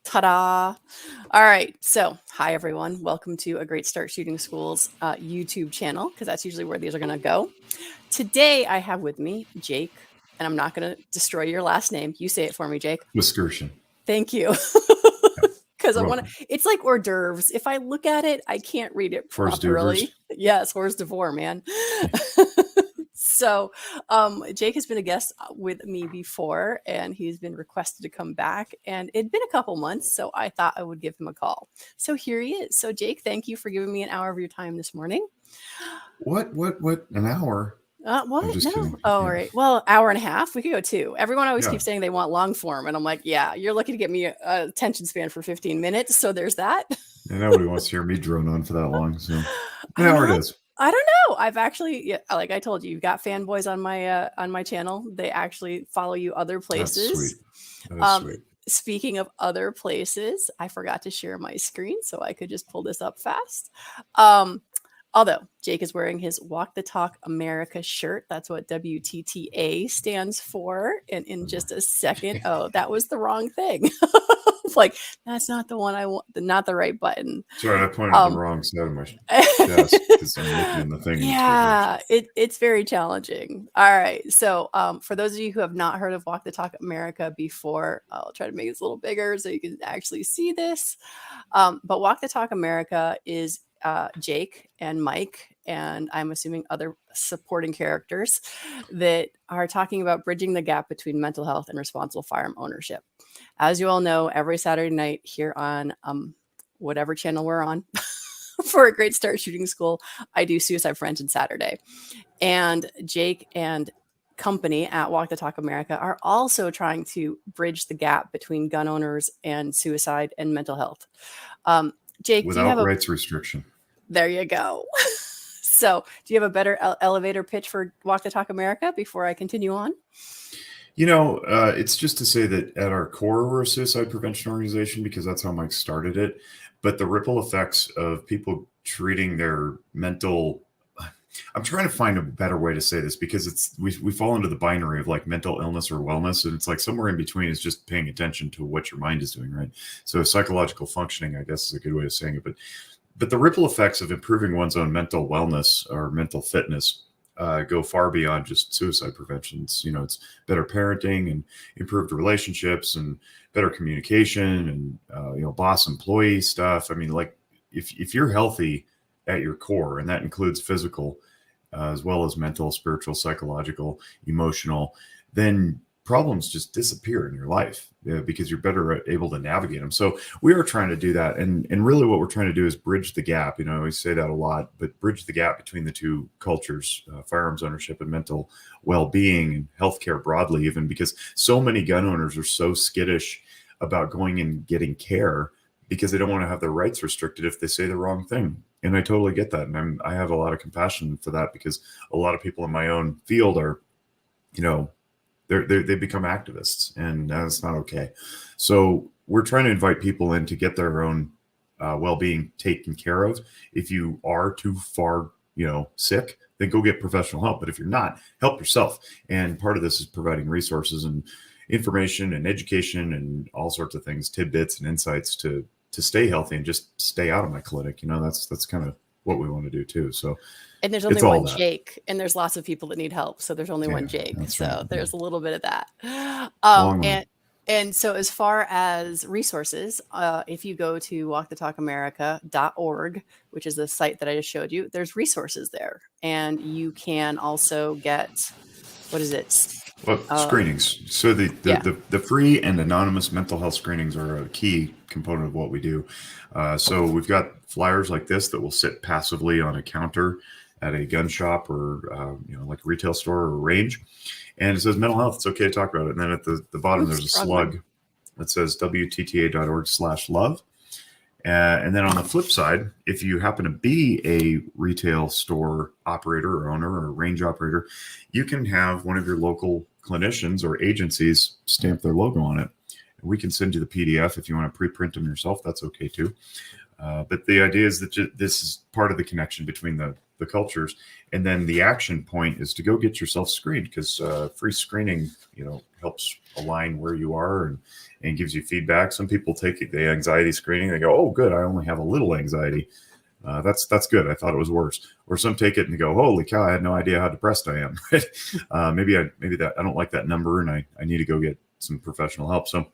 Ta-da. All right. So, hi, everyone. Welcome to A Great Start Shooting School's YouTube channel, because that's usually where these are going to go. Today, I have with me Jake, and I'm not going to destroy your last name. You say it for me, Jake. Boghossian. Thank you. Because I want to, it's like hors d'oeuvres. If I look at it, I can't read it properly. Yes, hors d'oeuvre, man. So Jake has been a guest with me before, and he's been requested to come back, and it'd been a couple months, so I thought I would give him a call. So here he is. So Jake, thank you for giving me an hour of your time this morning. What? An hour? What? I'm just kidding. Oh, all right. Well, hour and a half. We could go 2. Everyone always keeps saying they want long form, and I'm like, yeah, you're lucky to get me a attention span for 15 minutes. So there's that. And nobody wants to hear me drone on for that long. So an hour it is. I don't know. I've actually, like I told you, you've got fanboys on my channel. They actually follow you other places. That's sweet. That is sweet. Speaking of other places, I forgot to share my screen, so I could just pull this up fast. Although Jake is wearing his Walk the Talk America shirt. That's what WTTA stands for. And in just a second, oh, that was the wrong thing. Like, that's not the one I want, not the right button. Sorry, I pointed at the wrong side of my desk because I'm looking in the thing. Yeah, it's very challenging. All right. So for those of you who have not heard of Walk the Talk America before, I'll try to make this a little bigger so you can actually see this. But Walk the Talk America is Jake and Mike, and I'm assuming other supporting characters that are talking about bridging the gap between mental health and responsible firearm ownership. As you all know, every Saturday night here on whatever channel we're on for A Great Start Shooting School, I do Suicide Prevention Saturday. And Jake and company at Walk the Talk America are also trying to bridge the gap between gun owners and suicide and mental health. Jake, without do you have rights restriction. There you go. So do you have a better elevator pitch for Walk the Talk America before I continue on? You know, it's just to say that at our core, we're a suicide prevention organization because that's how Mike started it. But the ripple effects of people treating their mental, I'm trying to find a better way to say this because we fall into the binary of like mental illness or wellness. And it's like somewhere in between is just paying attention to what your mind is doing, right? So psychological functioning, I guess, is a good way of saying it. But the ripple effects of improving one's own mental wellness or mental fitness go far beyond just suicide prevention. It's, it's better parenting and improved relationships and better communication and, boss-employee stuff. I mean, like if you're healthy at your core, and that includes physical as well as mental, spiritual, psychological, emotional, then problems just disappear in your life because you're better able to navigate them. So we are trying to do that. And really what we're trying to do is bridge the gap. I always say that a lot, but bridge the gap between the two cultures, firearms ownership and mental well-being and healthcare broadly, even because so many gun owners are so skittish about going and getting care because they don't want to have their rights restricted if they say the wrong thing. And I totally get that. And I have a lot of compassion for that because a lot of people in my own field are, they become activists, and that's not okay. So we're trying to invite people in to get their own well-being taken care of. If you are too far, sick, then go get professional help. But if you're not, help yourself. And part of this is providing resources and information and education and all sorts of things, tidbits and insights to stay healthy and just stay out of my clinic. That's kind of what we want to do too. So. And there's only one Jake, and there's lots of people that need help. So there's only one Jake. So right. There's a little bit of that. And so as far as resources, if you go to walkthetalkamerica.org, which is the site that I just showed you, there's resources there. And you can also get, what is it? Well, screenings. So the free and anonymous mental health screenings are a key component of what we do. So we've got flyers like this that will sit passively on a counter at a gun shop or like a retail store or a range, and it says mental health. It's okay to talk about it. And then at the bottom, there's a slug that says WTTA.org/love. And then on the flip side, if you happen to be a retail store operator or owner or range operator, you can have one of your local clinicians or agencies stamp their logo on it. We can send you the PDF if you want to pre-print them yourself. That's okay too. But the idea is that this is part of the connection between the the cultures. And then the action point is to go get yourself screened, because free screening, helps align where you are and gives you feedback. Some people take the anxiety screening. They go, oh, good, I only have a little anxiety. That's good. I thought it was worse. Or some take it and go, holy cow, I had no idea how depressed I am. Maybe that I don't like that number, and I need to go get some professional help. So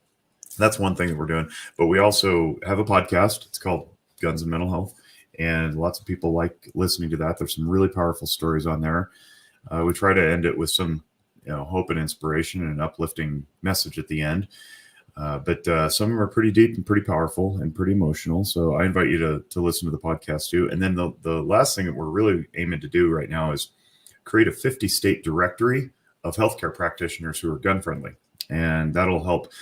that's one thing that we're doing. But we also have a podcast. It's called Guns and Mental Health, and lots of people like listening to that. There's some really powerful stories on there. We try to end it with some hope and inspiration and an uplifting message at the end. But some of them are pretty deep and pretty powerful and pretty emotional. So I invite you to listen to the podcast too. And then the last thing that we're really aiming to do right now is create a 50-state directory of healthcare practitioners who are gun friendly. And that'll help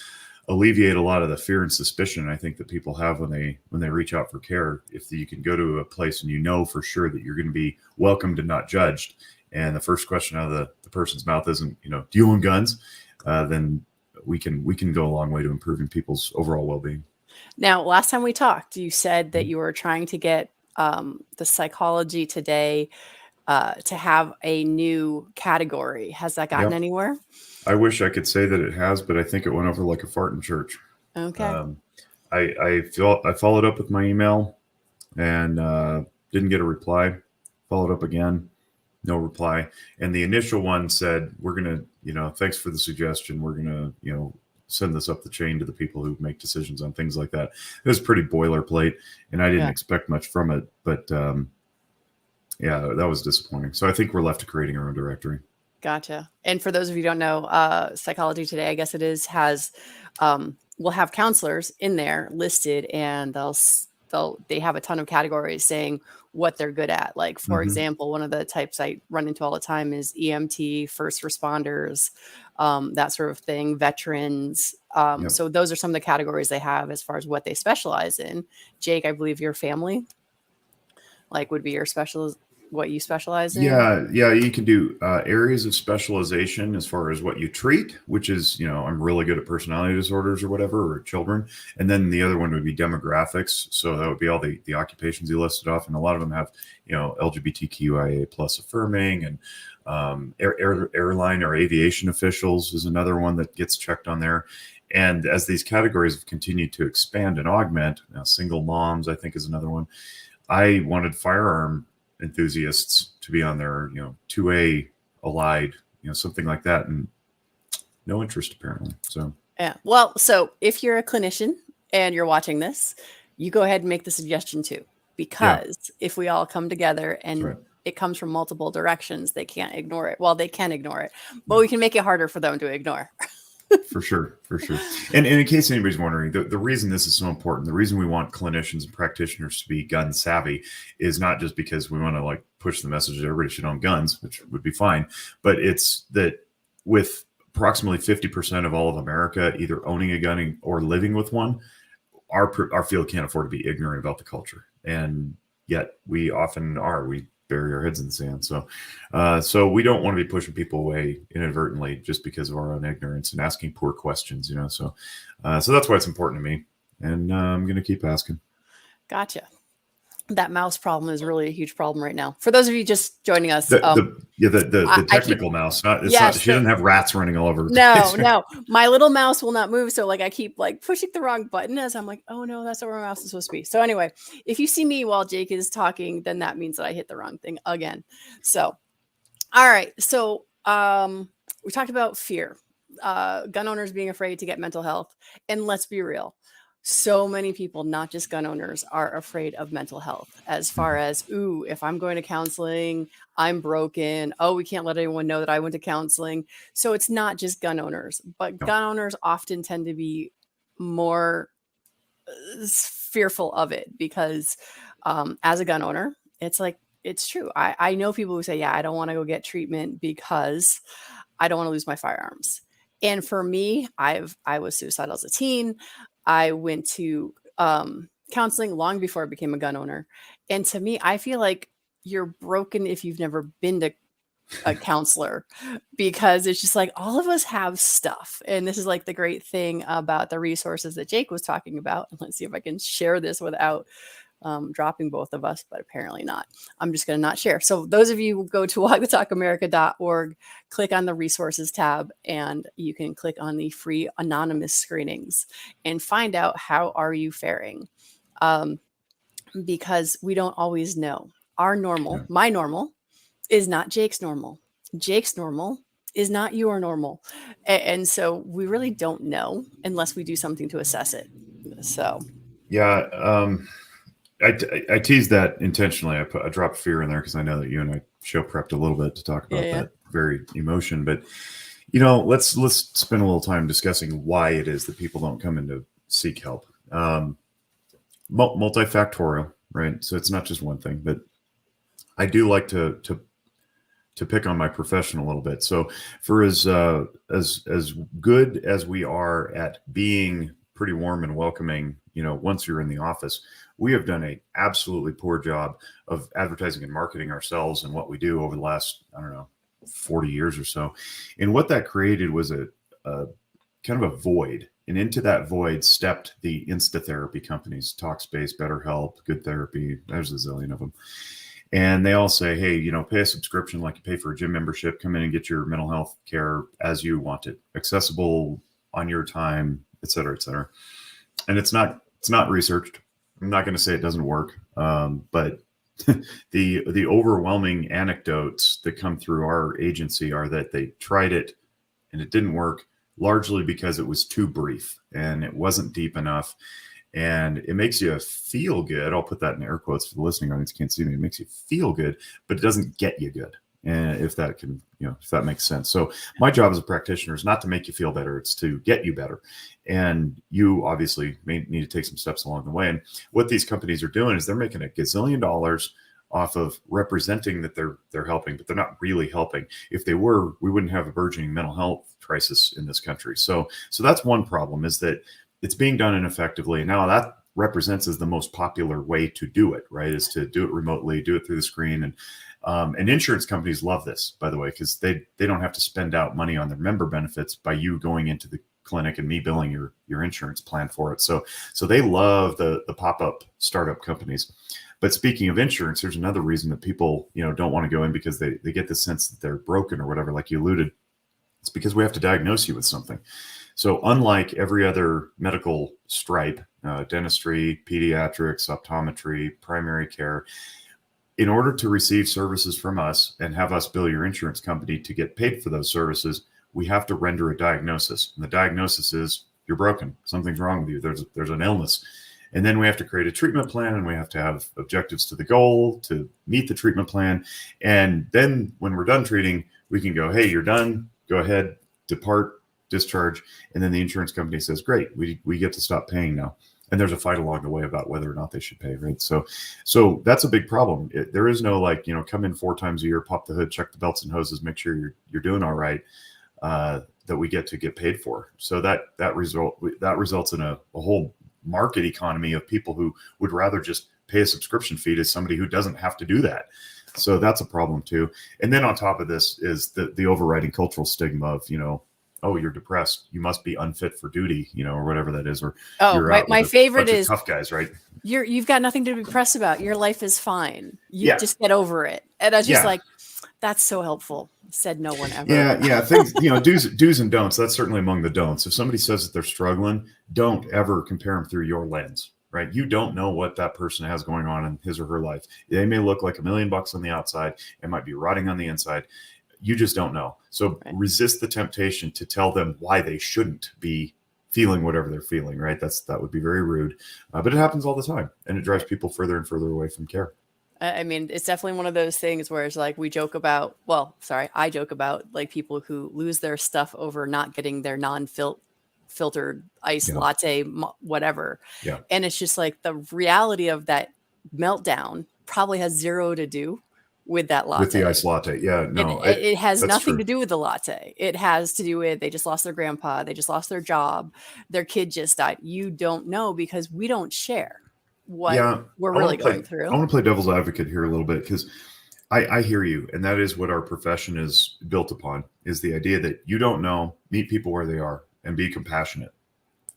alleviate a lot of the fear and suspicion I think that people have when they reach out for care. If you can go to a place and for sure that you're going to be welcomed and not judged, and the first question out of the person's mouth isn't, do you own guns? Then we can go a long way to improving people's overall well-being. Now, last time we talked, you said that you were trying to get the Psychology Today to have a new category. Has that gotten anywhere? I wish I could say that it has, but I think it went over like a fart in church. Okay. I followed up with my email and didn't get a reply. Followed up again, no reply. And the initial one said, we're going to, thanks for the suggestion. We're going to, send this up the chain to the people who make decisions on things like that. It was pretty boilerplate, and I didn't expect much from it. But that was disappointing. So I think we're left to creating our own directory. Gotcha. And for those of you who don't know, Psychology Today, I guess it is, will have counselors in there listed, and they have a ton of categories saying what they're good at. Like, for example, one of the types I run into all the time is EMT, first responders, that sort of thing, veterans. So those are some of the categories they have as far as what they specialize in. Jake, I believe your family would be your what you specialize in? Yeah. You can do areas of specialization as far as what you treat, which is, I'm really good at personality disorders or whatever, or children. And then the other one would be demographics. So that would be all the occupations you listed off. And a lot of them have, LGBTQIA plus affirming, and airline or aviation officials is another one that gets checked on there. And as these categories have continued to expand and augment, single moms, I think, is another one. I wanted firearm enthusiasts to be on there, 2A allied, something like that, and no interest apparently. So well, so if you're a clinician and you're watching this, you go ahead and make the suggestion too, because if we all come together and it comes from multiple directions, they can't ignore it. Well, they can ignore it, but we can make it harder for them to ignore. For sure. And in case anybody's wondering, the reason this is so important, the reason we want clinicians and practitioners to be gun savvy is not just because we want to push the message that everybody should own guns, which would be fine, but it's that with approximately 50% of all of America either owning a gun or living with one, our field can't afford to be ignorant about the culture. And yet we often are. We bury our heads in the sand. So we don't want to be pushing people away inadvertently just because of our own ignorance and asking poor questions, so that's why it's important to me, and I'm going to keep asking. Gotcha. That mouse problem is really a huge problem right now. For those of you just joining us, the technical mouse. She doesn't have rats running all over. No, my little mouse will not move. So I keep pushing the wrong button as I'm like, oh no, that's not where my mouse is supposed to be. So anyway, if you see me while Jake is talking, then that means that I hit the wrong thing again. So, all right. So we talked about fear, gun owners being afraid to get mental health, and let's be real. So many people, not just gun owners, are afraid of mental health as far as, if I'm going to counseling, I'm broken. Oh, we can't let anyone know that I went to counseling. So it's not just gun owners, but gun owners often tend to be more fearful of it because as a gun owner, it's true. I know people who say, I don't want to go get treatment because I don't want to lose my firearms. And for me, I was suicidal as a teen. I went to counseling long before I became a gun owner. And to me, I feel like you're broken if you've never been to a counselor, because it's just all of us have stuff. And this is the great thing about the resources that Jake was talking about. And let's see if I can share this without dropping both of us, but apparently not. I'm just going to not share. So those of you who go to walkthetalkamerica.org, click on the resources tab, and you can click on the free anonymous screenings and find out how are you faring. Because we don't always know. Our normal, my normal, is not Jake's normal. Jake's normal is not your normal. And so we really don't know unless we do something to assess it. So, yeah, I teased that intentionally. I dropped fear in there because I know that you and I show prepped a little bit to talk about that very emotion. But, let's spend a little time discussing why it is that people don't come in to seek help. Multifactorial, right? So it's not just one thing, but I do like to pick on my profession a little bit. So for as good as we are at being pretty warm and welcoming, once you're in the office, we have done a absolutely poor job of advertising and marketing ourselves and what we do over the last, 40 years or so. And what that created was a kind of a void. And into that void stepped the insta-therapy companies, Talkspace, BetterHelp, Good Therapy. There's a zillion of them. And they all say, hey, pay a subscription like you pay for a gym membership. Come in and get your mental health care as you want it, accessible on your time, et cetera, et cetera. And it's not researched. I'm not going to say it doesn't work, but the overwhelming anecdotes that come through our agency are that they tried it and it didn't work, largely because it was too brief and it wasn't deep enough. And it makes you feel good. I'll put that in air quotes for the listening audience. Can't see me. It makes you feel good, but it doesn't get you good. And if that can, if that makes sense. So my job as a practitioner is not to make you feel better. It's to get you better. And you obviously may need to take some steps along the way. And what these companies are doing is they're making $1 gazillion off of representing that they're helping, but they're not really helping. If they were, we wouldn't have a burgeoning mental health crisis in this country. So that's one problem, is that it's being done ineffectively. Now that represents as the most popular way to do it, right? Is to do it remotely, do it through the screen. And insurance companies love this, by the way, because they don't have to spend out money on their member benefits by you going into the clinic and me billing your insurance plan for it. So they love the pop-up startup companies. But speaking of insurance, there's another reason that people, don't want to go in, because they get the sense that they're broken or whatever, like you alluded. It's because we have to diagnose you with something. So unlike every other medical stripe, dentistry, pediatrics, optometry, primary care, in order to receive services from us and have us bill your insurance company to get paid for those services, we have to render a diagnosis. And the diagnosis is you're broken. Something's wrong with you. There's an illness. And then we have to create a treatment plan, and we have to have objectives to the goal to meet the treatment plan. And then when we're done treating, we can go, hey, you're done. Go ahead, depart, discharge. And then the insurance company says, great, we get to stop paying now. And there's a fight along the way about whether or not they should pay, right? So that's a big problem. There is no come in 4 times a year, pop the hood, check the belts and hoses, make sure you're doing all right, that we get paid for. So that results in a whole market economy of people who would rather just pay a subscription fee to somebody who doesn't have to do that. So that's a problem too. And then on top of this is the overriding cultural stigma of, oh, you're depressed, you must be unfit for duty, or whatever that is. Or my favorite is tough guys, right? You've got nothing to be depressed about. Your life is fine. You just get over it. And I was just like, that's so helpful. Said no one ever. Yeah. Things, do's and don'ts. That's certainly among the don'ts. If somebody says that they're struggling, don't ever compare them through your lens, right? You don't know what that person has going on in his or her life. They may look like $1 million on the outside. It might be rotting on the inside. You just don't know. So resist the temptation to tell them why they shouldn't be feeling whatever they're feeling, right? That would be very rude. But it happens all the time, and it drives people further and further away from care. I mean, it's definitely one of those things where it's like I joke about like people who lose their stuff over not getting their non-filtered iced latte, whatever. Yeah. And it's just like the reality of that meltdown probably has zero to do with that latte. With the iced latte. Yeah, no. It has nothing to do with the latte. It has to do with they just lost their grandpa. They just lost their job. Their kid just died. You don't know because we don't share what we're really going through. I want to play devil's advocate here a little bit because I hear you. And that is what our profession is built upon, is the idea that you don't know, meet people where they are and be compassionate.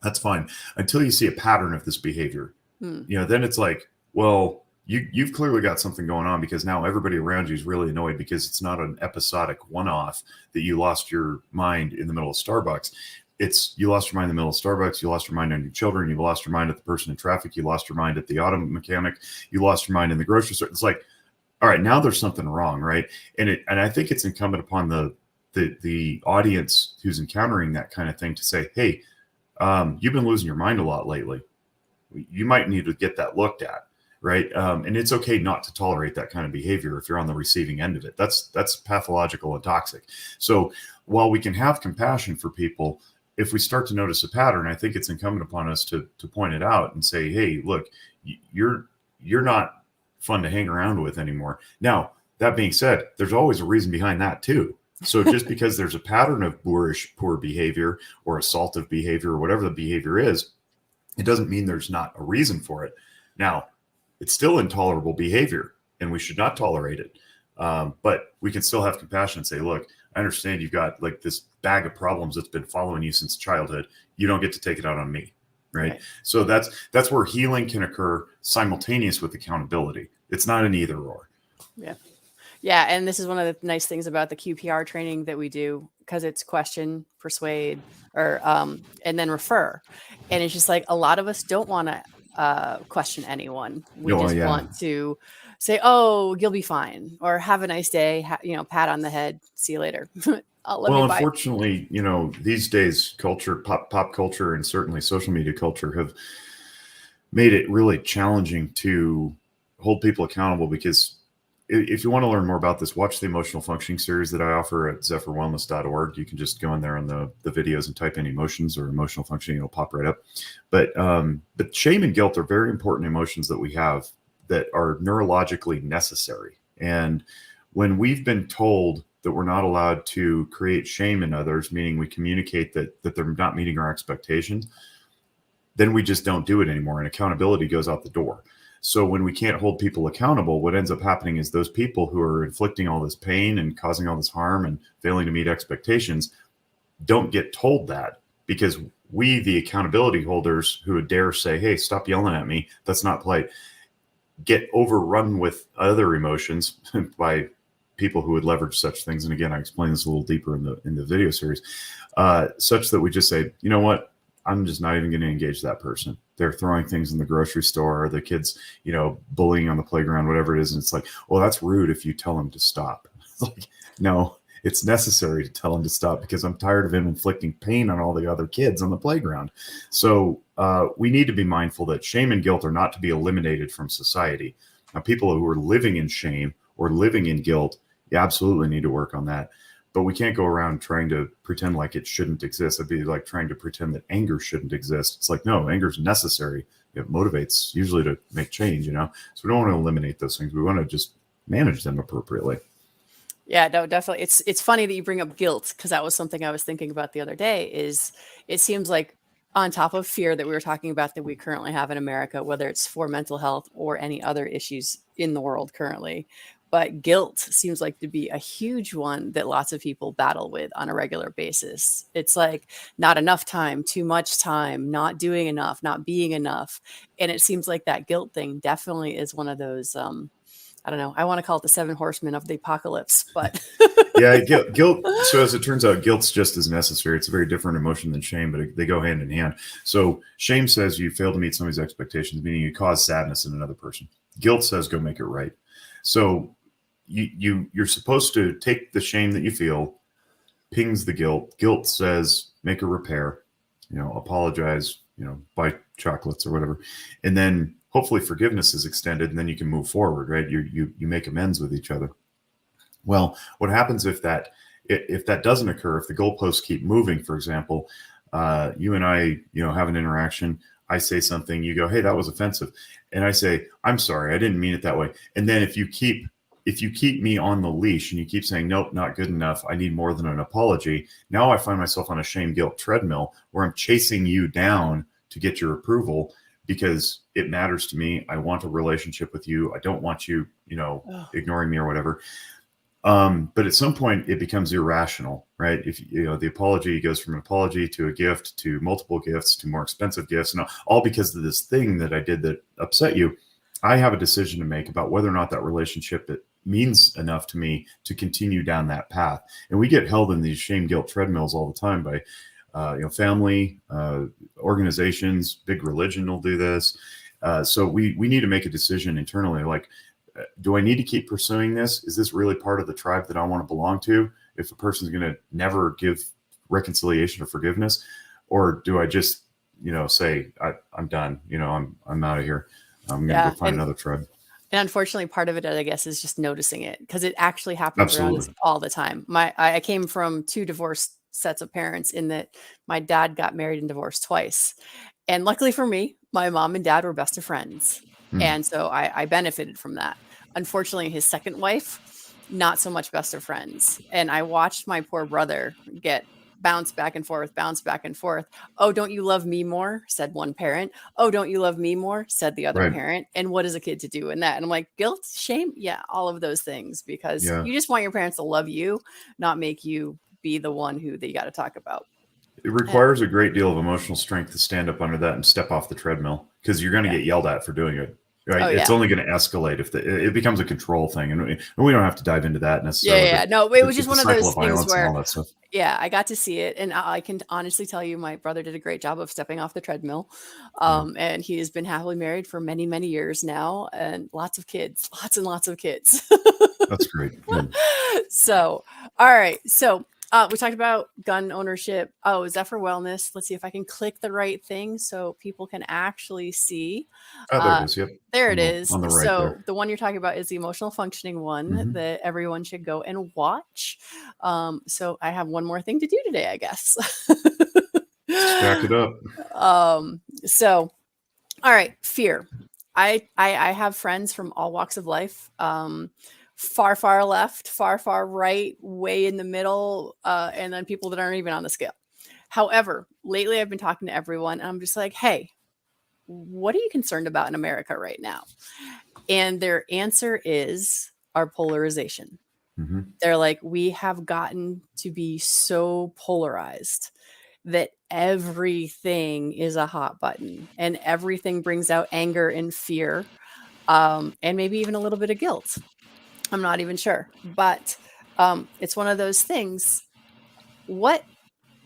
That's fine until you see a pattern of this behavior. Then it's like, well, you've clearly got something going on, because now everybody around you is really annoyed because it's not an episodic one-off that you lost your mind in the middle of Starbucks. It's you lost your mind in the middle of Starbucks, you lost your mind on your children, you lost your mind at the person in traffic, you lost your mind at the auto mechanic, you lost your mind in the grocery store. It's like, all right, now there's something wrong, right? And I think it's incumbent upon the audience who's encountering that kind of thing to say, hey, you've been losing your mind a lot lately. You might need to get that looked at. Right. And it's okay not to tolerate that kind of behavior if you're on the receiving end of it. That's pathological and toxic. So while we can have compassion for people, if we start to notice a pattern, I think it's incumbent upon us to point it out and say, hey, look, you're not fun to hang around with anymore. Now, that being said, there's always a reason behind that too. So just because there's a pattern of boorish, poor behavior or assaultive behavior or whatever the behavior is, it doesn't mean there's not a reason for it. Now, it's still intolerable behavior and we should not tolerate it. But we can still have compassion and say, look, I understand you've got like this bag of problems that's been following you since childhood. You don't get to take it out on me. Right. So that's where healing can occur simultaneous with accountability. It's not an either or. Yeah. Yeah. And this is one of the nice things about the QPR training that we do, because it's question, persuade, or and then refer. And it's just like a lot of us don't want to question anyone. We want to say, oh, you'll be fine, or have a nice day, pat on the head, see you later. Unfortunately, these days culture, pop culture, and certainly social media culture have made it really challenging to hold people accountable, because if you want to learn more about this, watch the emotional functioning series that I offer at zephyrwellness.org. You can just go in there on the videos and type in emotions or emotional functioning. It'll pop right up. But shame and guilt are very important emotions that we have that are neurologically necessary. And when we've been told that we're not allowed to create shame in others, meaning we communicate that they're not meeting our expectations, then we just don't do it anymore. And accountability goes out the door. So when we can't hold people accountable, what ends up happening is those people who are inflicting all this pain and causing all this harm and failing to meet expectations don't get told that, because we, the accountability holders who would dare say, hey, stop yelling at me, that's not polite, get overrun with other emotions by people who would leverage such things. And again, I explain this a little deeper in the video series, such that we just say, you know what? I'm just not even going to engage that person. They're throwing things in the grocery store, or the kids, bullying on the playground, whatever it is. And it's like, well, that's rude if you tell him to stop. It's like, no, it's necessary to tell him to stop, because I'm tired of him inflicting pain on all the other kids on the playground. So we need to be mindful that shame and guilt are not to be eliminated from society. Now, people who are living in shame or living in guilt, you absolutely need to work on that. But we can't go around trying to pretend like it shouldn't exist. It'd be like trying to pretend that anger shouldn't exist. It's like, no, anger is necessary. It motivates usually to make change, So we don't want to eliminate those things. We want to just manage them appropriately. Yeah, no, definitely. It's funny that you bring up guilt, because that was something I was thinking about the other day. Is it seems like on top of fear that we were talking about that we currently have in America, whether it's for mental health or any other issues in the world currently, but guilt seems like to be a huge one that lots of people battle with on a regular basis. It's like not enough time, too much time, not doing enough, not being enough. And it seems like that guilt thing definitely is one of those, I don't know, I want to call it the 7 horsemen of the apocalypse, but yeah, guilt. So as it turns out, guilt's just as necessary. It's a very different emotion than shame, but they go hand in hand. So shame says you fail to meet somebody's expectations, meaning you cause sadness in another person. Guilt says go make it right. So you're supposed to take the shame that you feel, pings the guilt. Guilt says make a repair, apologize, buy chocolates or whatever, and then hopefully forgiveness is extended, and then you can move forward, right? You make amends with each other. Well, what happens if that doesn't occur? If the goalposts keep moving, for example, you and I, have an interaction. I say something, you go, hey, that was offensive, and I say, I'm sorry, I didn't mean it that way. And then if you keep me on the leash and you keep saying, nope, not good enough, I need more than an apology, now I find myself on a shame guilt treadmill where I'm chasing you down to get your approval because it matters to me. I want a relationship with you. I don't want you, ignoring me or whatever. But at some point it becomes irrational, right? If the apology goes from an apology to a gift to multiple gifts to more expensive gifts, and all because of this thing that I did that upset you. I have a decision to make about whether or not that relationship it means enough to me to continue down that path. And we get held in these shame guilt treadmills all the time by family, organizations, big religion will do this. So we need to make a decision internally, like, do I need to keep pursuing this? Is this really part of the tribe that I want to belong to? If a person's going to never give reconciliation or forgiveness, or do I just, say I'm done, I'm out of here. I'm going to go find another tribe. And unfortunately, part of it, I guess, is just noticing it, because it actually happens Absolutely. around us all the time. I came from 2 divorced sets of parents, in that my dad got married and divorced twice. And luckily for me, my mom and dad were best of friends. And so I benefited from that. Unfortunately, his second wife, not so much best of friends. And I watched my poor brother get bounced back and forth, bounce back and forth. Oh, don't you love me more? Said one parent. Oh, don't you love me more? Said the other parent. And what is a kid to do in that? And I'm like, guilt, shame? Yeah, all of those things, because you just want your parents to love you, not make you be the one who they got to talk about. It requires a great deal of emotional strength to stand up under that and step off the treadmill, because you're going to get yelled at for doing it. Right. It's only going to escalate if it becomes a control thing. And we don't have to dive into that necessarily. Yeah. No, it was just one of those things where, stuff. I got to see it. And I can honestly tell you, my brother did a great job of stepping off the treadmill. And he has been happily married for many, many years now, and lots of kids, lots and lots of kids. That's great. So, all right. So, we talked about gun ownership. Oh, is that for wellness? Let's see if I can click the right thing so people can actually see. Oh, there it is. Yep. There it is. On the right so there. The one you're talking about is the emotional functioning one that everyone should go and watch. So I have one more thing to do today, I guess. Stack it up. So, all right. Fear. I have friends from all walks of life. Far, far left, far, far right, way in the middle, and then people that aren't even on the scale. However, lately I've been talking to everyone, and I'm just like, hey, what are you concerned about in America right now? And their answer is our polarization. They're like, we have gotten to be so polarized that everything is a hot button, and everything brings out anger and fear, and maybe even a little bit of guilt. I'm not even sure, but it's one of those things. What,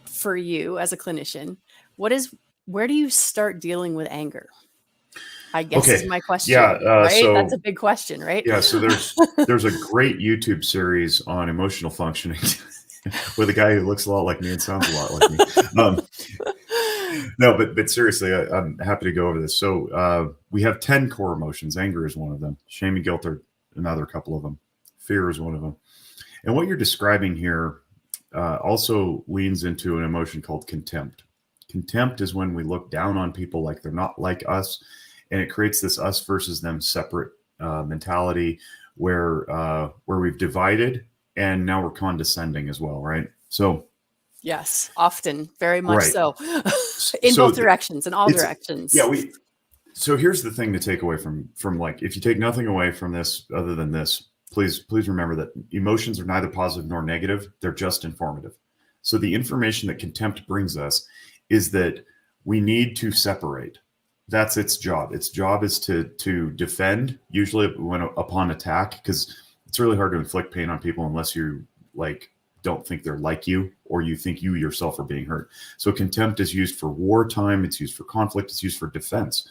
for you as a clinician, where do you start dealing with anger? I guess is my question. Right? So that's a big question, right? Yeah. So there's a great YouTube series on emotional functioning with a guy who looks a lot like me and sounds a lot like me. No, but seriously, I'm happy to go over this. So we have 10 core emotions. Anger is one of them. Shame and guilt are another couple of them. Fear is one of them. And what you're describing here also leans into an emotion called contempt. Contempt is when we look down on people like they're not like us, and it creates this us versus them separate mentality where we've divided, and now we're condescending as well, right? So yes, often, very much so. In both directions, in all directions. Yeah, so here's the thing to take away from like, if you take nothing away from this other than this, please remember that emotions are neither positive nor negative. They're just informative. So the information that contempt brings us is that we need to separate. That's its job. Its job is to defend, usually when upon attack, because it's really hard to inflict pain on people unless you don't think they're like you, or you think you yourself are being hurt. So contempt is used for wartime. It's used for conflict. It's used for defense.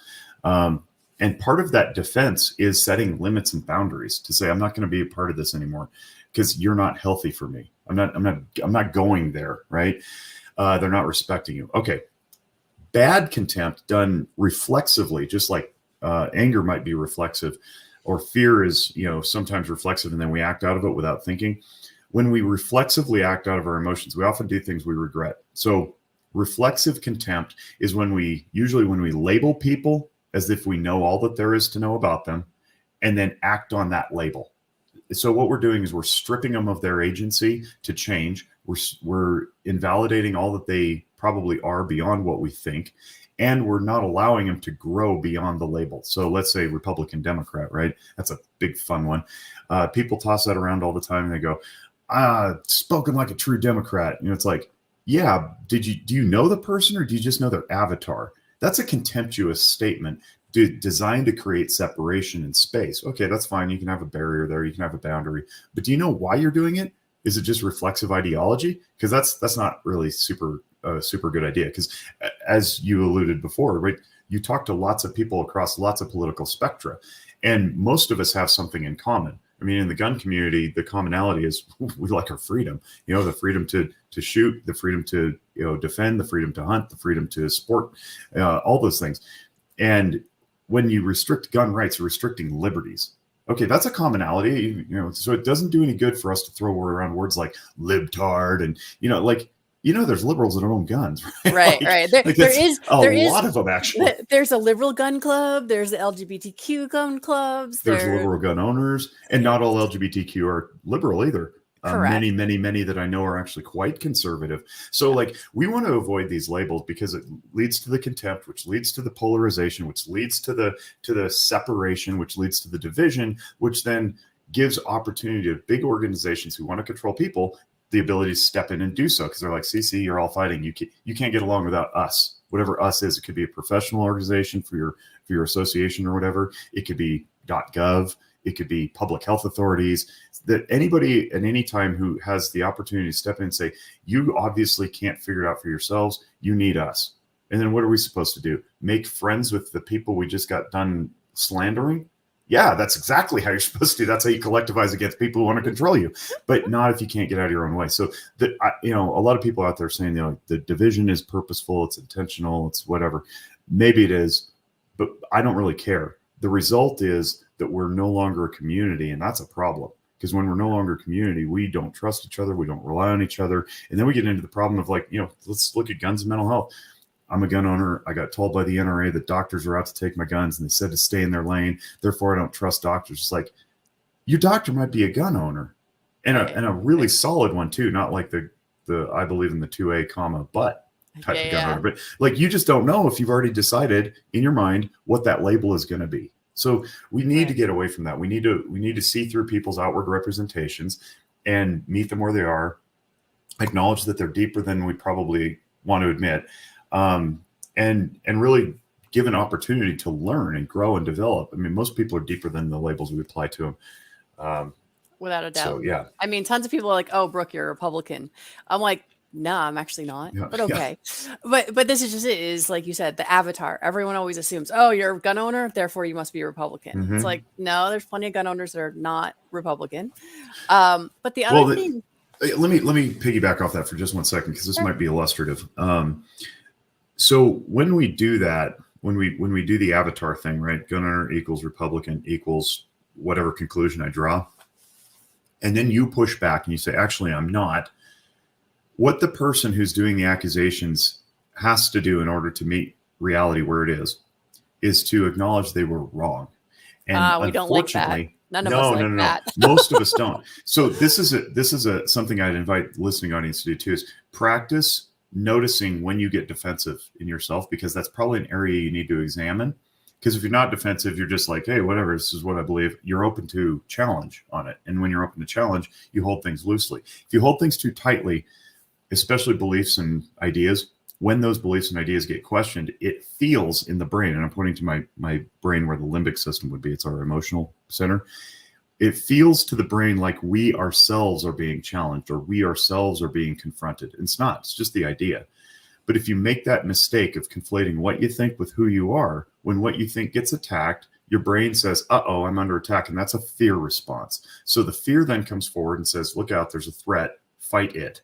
And part of that defense is setting limits and boundaries to say, I'm not going to be a part of this anymore because you're not healthy for me. I'm not going there. Right. They're not respecting you. Okay. Bad contempt done reflexively, just like anger might be reflexive, or fear is, sometimes reflexive, and then we act out of it without thinking. When we reflexively act out of our emotions, we often do things we regret. So reflexive contempt is when we label people as if we know all that there is to know about them, and then act on that label. So what we're doing is we're stripping them of their agency to change. We're invalidating all that they probably are beyond what we think, and we're not allowing them to grow beyond the label. So let's say Republican, Democrat, right? That's a big fun one. People toss that around all the time, and they go, spoken like a true Democrat. It's like, yeah, do you know the person, or do you just know their avatar? That's a contemptuous statement designed to create separation in space. Okay, that's fine. You can have a barrier there. You can have a boundary. But do you know why you're doing it? Is it just reflexive ideology? Because that's not really super good idea. Because as you alluded before, right, you talk to lots of people across lots of political spectra, and most of us have something in common. I mean, in the gun community, the commonality is we like our freedom. The freedom to shoot, the freedom to defend, the freedom to hunt, the freedom to sport, all those things. And when you restrict gun rights, you're restricting liberties. Okay, that's a commonality, so it doesn't do any good for us to throw around words like libtard and, there's liberals that own guns, right? Right. There is a lot of them, actually. There's a liberal gun club. There's the LGBTQ gun clubs. There's liberal gun owners, and not all LGBTQ are liberal either. Many that I know are actually quite conservative. So we want to avoid these labels because it leads to the contempt, which leads to the polarization, which leads to the separation, which leads to the division, which then gives opportunity to big organizations who want to control people the ability to step in and do so, because they're like, see, you're all fighting. You can't get along without us. Whatever us is, it could be a professional organization for your association or whatever. It could be .gov. It could be public health authorities. That anybody at any time who has the opportunity to step in and say, you obviously can't figure it out for yourselves. You need us. And then what are we supposed to do? Make friends with the people we just got done slandering? Yeah, that's exactly how you're supposed to do. That's how you collectivize against people who want to control you, but not if you can't get out of your own way. So a lot of people out there saying, the division is purposeful, it's intentional, it's whatever. Maybe it is, but I don't really care. The result is that we're no longer a community, and that's a problem. Because when we're no longer a community, we don't trust each other, we don't rely on each other, and then we get into the problem of let's look at guns and mental health. I'm a gun owner. I got told by the NRA that doctors are out to take my guns, and they said to stay in their lane. Therefore, I don't trust doctors. It's like, your doctor might be a gun owner, and a really solid one too. Not like the I believe in the 2A comma but type of gun owner, but you just don't know if you've already decided in your mind what that label is going to be. So we need to get away from that. We need to see through people's outward representations and meet them where they are. Acknowledge that they're deeper than we probably want to admit. And really give an opportunity to learn and grow and develop. I mean, most people are deeper than the labels we apply to them. Without a doubt. So, yeah. I mean, tons of people are like, oh, Brooke, you're a Republican. I'm like, no, I'm actually not, but okay. Yeah. But this is just it is like you said, the avatar. Everyone always assumes, oh, you're a gun owner, therefore you must be a Republican. Mm-hmm. It's like, no, there's plenty of gun owners that are not Republican. But the other thing. Let me piggyback off that for just 1 second, because this might be illustrative. So when we do that, when we do the avatar thing, right? Gun owner equals Republican equals whatever conclusion I draw. And then you push back and you say, actually, I'm not. What the person who's doing the accusations has to do in order to meet reality where it is to acknowledge they were wrong. And we don't like that. None of us like that. Most of us don't. So this is something I'd invite the listening audience to do too, is practice noticing when you get defensive in yourself, because that's probably an area you need to examine. Because if you're not defensive, you're just like, hey, whatever, this is what I believe. You're open to challenge on it. And when you're open to challenge, you hold things loosely. If you hold things too tightly, especially beliefs and ideas, when those beliefs and ideas get questioned, it feels in the brain, and I'm pointing to my brain where the limbic system would be. It's our emotional center. It feels to the brain like we ourselves are being challenged or we ourselves are being confronted. And it's not. It's just the idea. But if you make that mistake of conflating what you think with who you are, when what you think gets attacked, your brain says, uh-oh, I'm under attack. And that's a fear response. So the fear then comes forward and says, look out, there's a threat, fight it.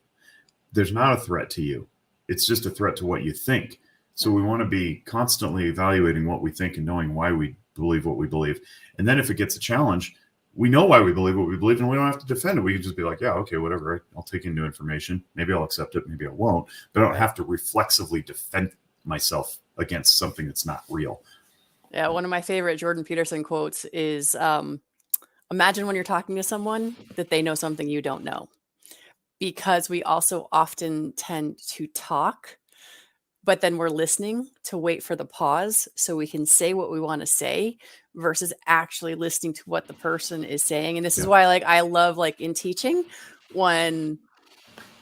There's not a threat to you. It's just a threat to what you think. So we want to be constantly evaluating what we think and knowing why we believe what we believe. And then if it gets a challenge, we know why we believe what we believe, and we don't have to defend it. We can just be like, yeah, okay, whatever. I'll take in new information. Maybe I'll accept it. Maybe I won't. But I don't have to reflexively defend myself against something that's not real. Yeah, one of my favorite Jordan Peterson quotes is, imagine when you're talking to someone that they know something you don't know. Because we also often tend to talk, but then we're listening to wait for the pause so we can say what we want to say versus actually listening to what the person is saying. And this is why I love in teaching, when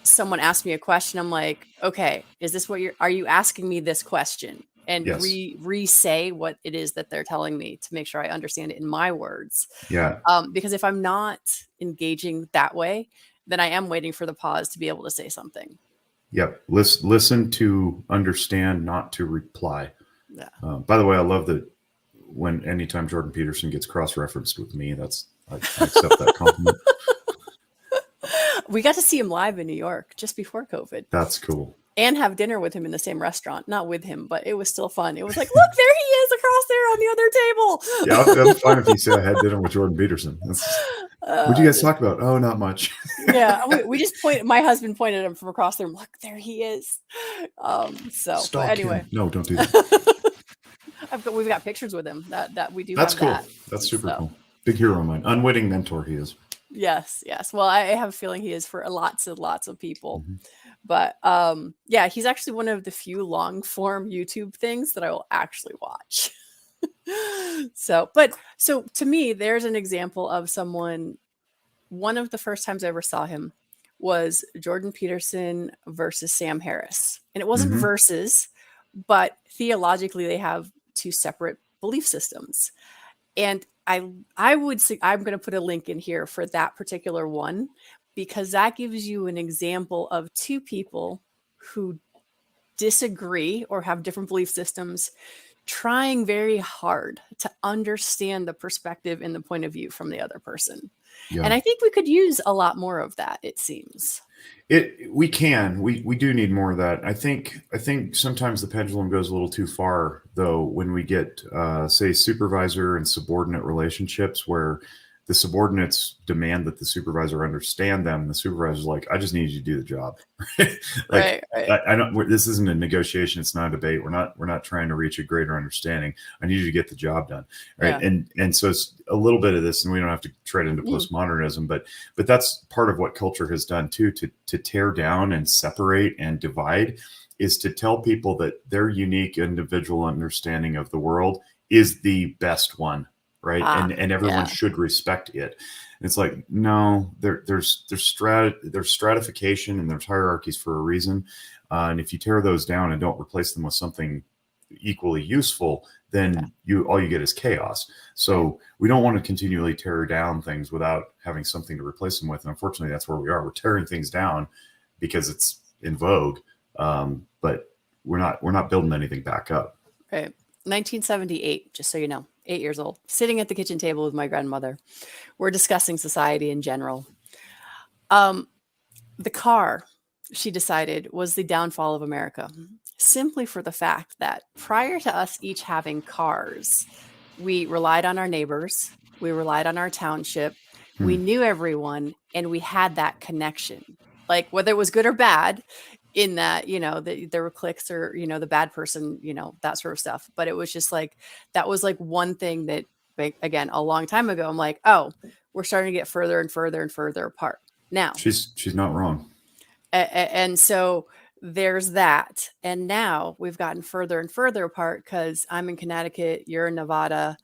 someone asks me a question, I'm like, okay, is this are you asking me this question? and Yes. re-say what it is that they're telling me to make sure I understand it in my words. Yeah. Because if I'm not engaging that way, then I am waiting for the pause to be able to say something. Yep. Listen to understand, not to reply. Yeah. By the way, I love that anytime Jordan Peterson gets cross-referenced with me, I accept that compliment. We got to see him live in New York just before COVID. That's cool. And have dinner with him in the same rrestaurant. Not with him, but it was still fun. It was like, look, there he is across there on the other table. Yeah, I'm fine if you say I had dinner with Jordan Peterson. What'd you guys talk about? Oh, not much. Yeah, we just my husband pointed at him from across there. Look, there he is. But anyway. Him. No, don't do that. We've got pictures with him that we do. That's have cool. That. That's super cool. Big hero of mine. Unwitting mentor he is. Yes. Well, I have a feeling he is for lots and lots of people. Mm-hmm. But yeah, he's actually one of the few long form YouTube things that I will actually watch. So to me, there's an example of someone. One of the first times I ever saw him was Jordan Peterson versus Sam Harris. And it wasn't versus, but theologically they have two separate belief systems. And I would say, I'm going to put a link in here for that particular one, because that gives you an example of two people who disagree or have different belief systems trying very hard to understand the perspective and the point of view from the other person. Yeah. And I think we could use a lot more of that, it seems. We do need more of that. I think sometimes the pendulum goes a little too far, though, when we get say supervisor and subordinate relationships where the subordinates demand that the supervisor understand them. The supervisor's like, I just need you to do the job. Right. I don't, this isn't a negotiation. It's not a debate. We're not trying to reach a greater understanding. I need you to get the job done. Right. Yeah. And so it's a little bit of this, and we don't have to tread into postmodernism, but that's part of what culture has done too, to tear down and separate and divide, is to tell people that their unique individual understanding of the world is the best one. Right. And everyone should respect it. And it's like, no, there's stratification and there's hierarchies for a reason. And if you tear those down and don't replace them with something equally useful, then all you get is chaos. So we don't want to continually tear down things without having something to replace them with. And unfortunately, that's where we are. We're tearing things down because it's in vogue. But we're not building anything back up. Right. 1978, just so you know. 8 years old, sitting at the kitchen table with my grandmother. We're discussing society in general. The car, she decided, was the downfall of America, simply for the fact that prior to us each having cars, we relied on our neighbors, we relied on our township, we knew everyone, and we had that connection. Like, whether it was good or bad, in that, there were cliques or, the bad person, that sort of stuff. But it was just like, that was like one thing that, again, a long time ago, I'm like, oh, we're starting to get further and further and further apart now. She's not wrong. And so there's that. And now we've gotten further and further apart because I'm in Connecticut, you're in Nevada.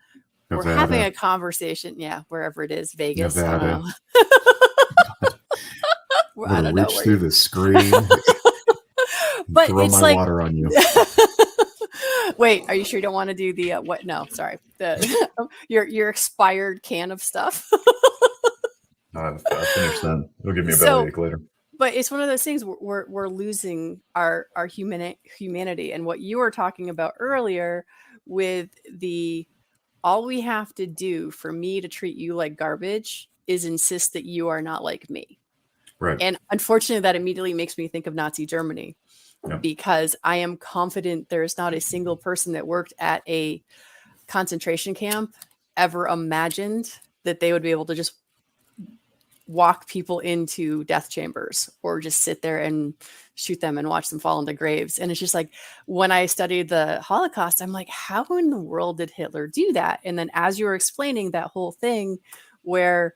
We're having a conversation. Yeah. Wherever it is, Vegas. Nevada. I don't know. Reach through the screen. But throw it's my like water on you. Wait, are you sure you don't want to do the what? No, sorry. Your expired can of stuff. I'll finish that. It'll give me a bellyache later. But it's one of those things we're losing our humanity, and what you were talking about earlier with all we have to do for me to treat you like garbage is insist that you are not like me. Right. And unfortunately, that immediately makes me think of Nazi Germany. Because I am confident there is not a single person that worked at a concentration camp ever imagined that they would be able to just walk people into death chambers or just sit there and shoot them and watch them fall into graves. And it's just like, when I studied the Holocaust, I'm like, how in the world did Hitler do that? And then as you were explaining that whole thing where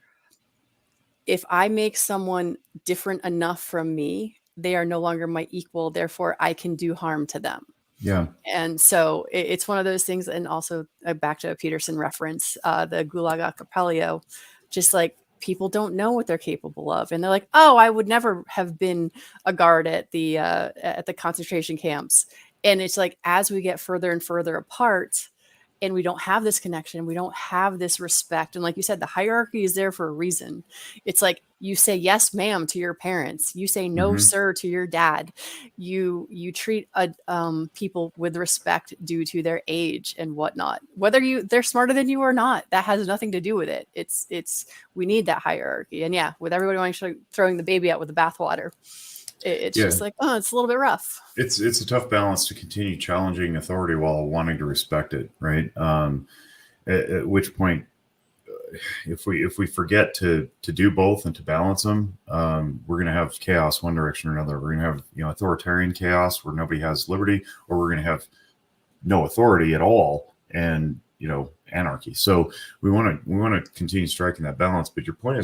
if I make someone different enough from me, they are no longer my equal. Therefore, I can do harm to them. Yeah. And so it's one of those things. And also back to a Peterson reference, the Gulag Archipelago, just like people don't know what they're capable of. And they're like, oh, I would never have been a guard at the concentration camps. And it's like, as we get further and further apart, and we don't have this connection, we don't have this respect. And like you said, the hierarchy is there for a reason. It's like, you say yes, ma'am, to your parents. You say no, sir, to your dad. You treat people with respect due to their age and whatnot. Whether they're smarter than you or not, that has nothing to do with it. It's we need that hierarchy. And yeah, with everybody throwing the baby out with the bathwater, it's just like, oh, it's a little bit rough. It's a tough balance to continue challenging authority while wanting to respect it, right? At which point, if we forget to do both and to balance them, we're going to have chaos one direction or another. We're going to have authoritarian chaos where nobody has liberty, or we're going to have no authority at all and anarchy. So we want to continue striking that balance. But your point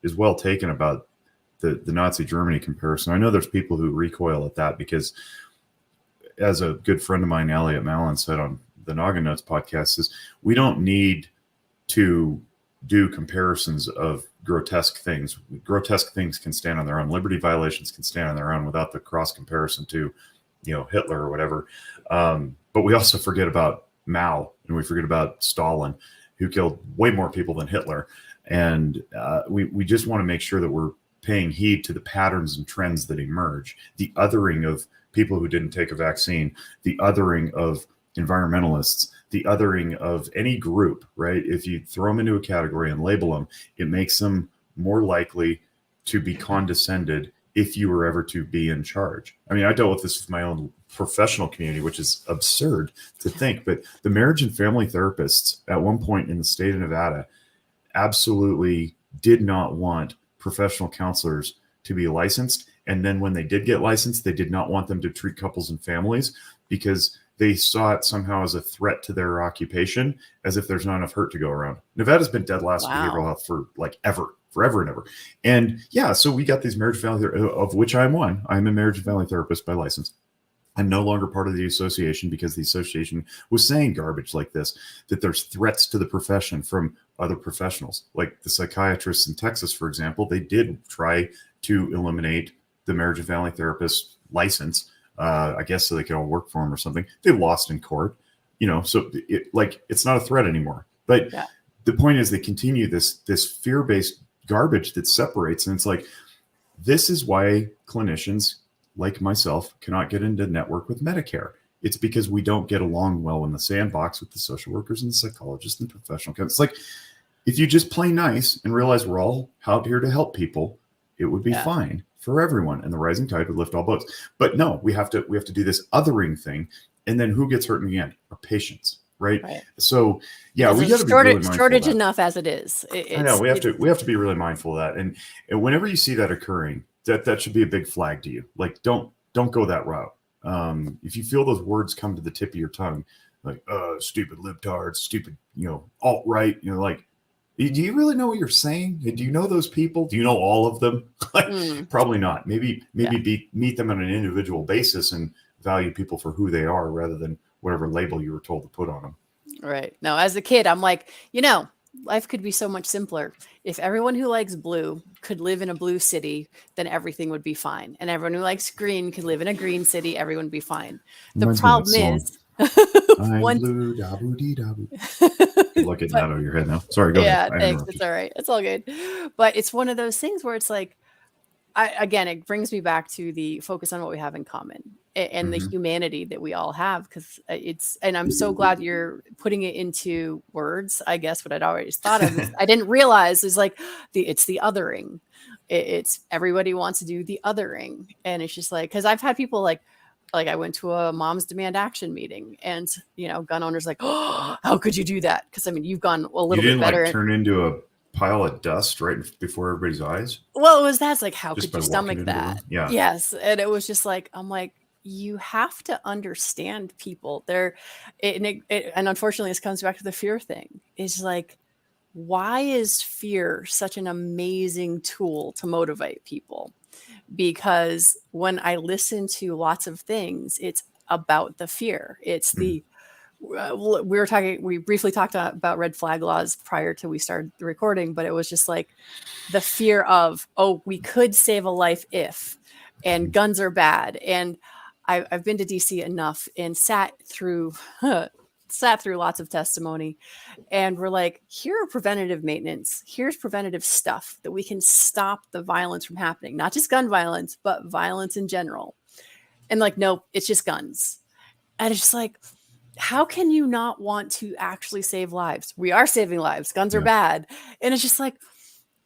is well taken about the Nazi Germany comparison. I know there's people who recoil at that because, as a good friend of mine, Elliot Mallon, said on the Noggin Notes podcast, is we don't need to do comparisons of grotesque things. Grotesque things can stand on their own. Liberty violations can stand on their own without the cross comparison to, Hitler or whatever. But we also forget about Mao, and we forget about Stalin, who killed way more people than Hitler. And we just want to make sure that we're paying heed to the patterns and trends that emerge. The othering of people who didn't take a vaccine, the othering of environmentalists, the othering of any group, right? If you throw them into a category and label them, it makes them more likely to be condescended if you were ever to be in charge. I mean, I dealt with this with my own professional community, which is absurd to think, but the marriage and family therapists at one point in the state of Nevada absolutely did not want professional counselors to be licensed. And then when they did get licensed, they did not want them to treat couples and families because they saw it somehow as a threat to their occupation, as if there's not enough hurt to go around. Nevada's been dead last behavioral health for forever and ever. And yeah, so we got these marriage family, of which I'm one. I'm a marriage and family therapist by license. I'm no longer part of the association because the association was saying garbage like this, that there's threats to the profession from other professionals. Like the psychiatrists in Texas, for example, they did try to eliminate the marriage and family therapist license, I guess so they could all work for them or something. They lost in court, so it's not a threat anymore. But the point is they continue this fear-based garbage that separates. And it's like, this is why clinicians like myself cannot get into network with Medicare. It's because we don't get along well in the sandbox with the social workers and the psychologists and professional counselors. It's like, if you just play nice and realize we're all out here to help people, it would be fine for everyone, and the rising tide would lift all boats. But no, we have to do this othering thing, and then who gets hurt in the end? Our patients, right? So yeah, we got to be really mindful shortage enough as it is. I know we have to be really mindful of that, and whenever you see that occurring, that should be a big flag to you. Like, don't go that route. If you feel those words come to the tip of your tongue, like stupid libtards, stupid alt-right, like, do you really know what you're saying? Do you know those people? Do you know all of them? Probably not. Maybe meet them on an individual basis and value people for who they are rather than whatever label you were told to put on them. Right. Now, as a kid, I'm like, life could be so much simpler. If everyone who likes blue could live in a blue city, then everything would be fine. And everyone who likes green could live in a green city, everyone would be fine. The problem is, I'm blue, da-boo-dee-da-boo. Look at that out of your head now. Sorry, go ahead. Thanks. It's all right. It's all good. But it's one of those things where it's like, it brings me back to the focus on what we have in common and the humanity that we all have, because and I'm so glad you're putting it into words. I guess what I'd always thought of is, I didn't realize is like it's the othering. It's everybody wants to do the othering. And it's just like, because I've had people like I went to a Moms Demand Action meeting, and gun owners like, oh, how could you do that? Because I mean, you've gone a little bit better. Like turn into a pile of dust right before everybody's eyes. Well, that's like, how could you stomach that? Yeah. Yes. And it was just like, I'm like, you have to understand people. And unfortunately, this comes back to the fear thing. It's like, why is fear such an amazing tool to motivate people? Because when I listen to lots of things, it's about the fear. It's we briefly talked about red flag laws prior to we started the recording, but it was just like the fear of, we could save a life if, and guns are bad. And I've been to DC enough and sat through lots of testimony, and we're like, here are preventative maintenance. Here's preventative stuff that we can stop the violence from happening, not just gun violence, but violence in general. And like, nope, it's just guns. And it's just like, how can you not want to actually save lives? We are saving lives. Guns are bad. And it's just like,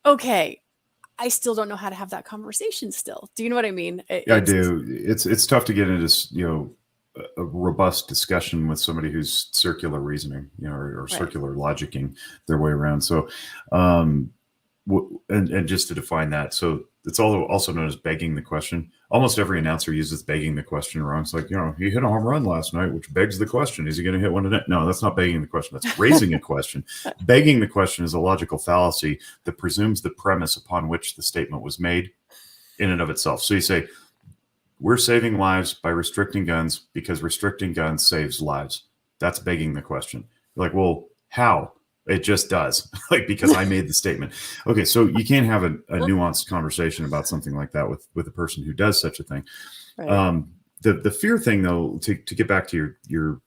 okay, I still don't know how to have that conversation still. Do you know what I mean? I do. It's tough to get into, a robust discussion with somebody who's circular reasoning, or circular logicking their way around. So, and just to define that, so it's also known as begging the question. Almost every announcer uses begging the question wrong. It's like, he hit a home run last night, which begs the question: is he going to hit one today? No, that's not begging the question. That's raising a question. Begging the question is a logical fallacy that presumes the premise upon which the statement was made in and of itself. So you say, we're saving lives by restricting guns because restricting guns saves lives. That's begging the question. You're like, well, how? It just does. Because I made the statement. Okay, so you can't have a nuanced conversation about something like that with a person who does such a thing. Right. The fear thing, though, to get back to your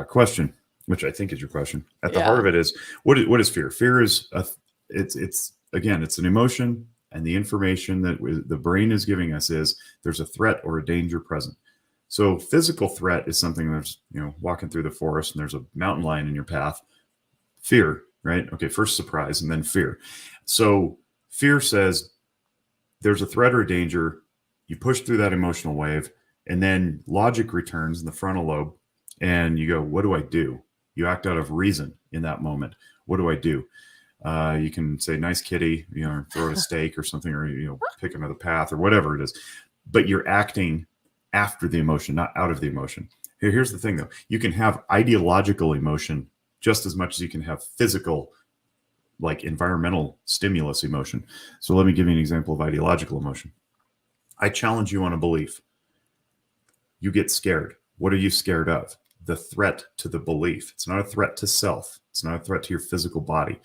question, which I think is your question, at the heart of it is, what is fear? Fear is it's an emotion. And the information that the brain is giving us is there's a threat or a danger present. So physical threat is something that's, walking through the forest and there's a mountain lion in your path. Fear, right? Okay, first surprise and then fear. So fear says there's a threat or a danger. You push through that emotional wave, and then logic returns in the frontal lobe, and you go, what do I do? You act out of reason in that moment. What do I do? You can say, nice kitty, or throw a steak or something, or, pick another path or whatever it is. But you're acting after the emotion, not out of the emotion. Here's the thing, though. You can have ideological emotion just as much as you can have physical, like environmental stimulus emotion. So let me give you an example of ideological emotion. I challenge you on a belief. You get scared. What are you scared of? The threat to the belief. It's not a threat to self. It's not a threat to your physical body.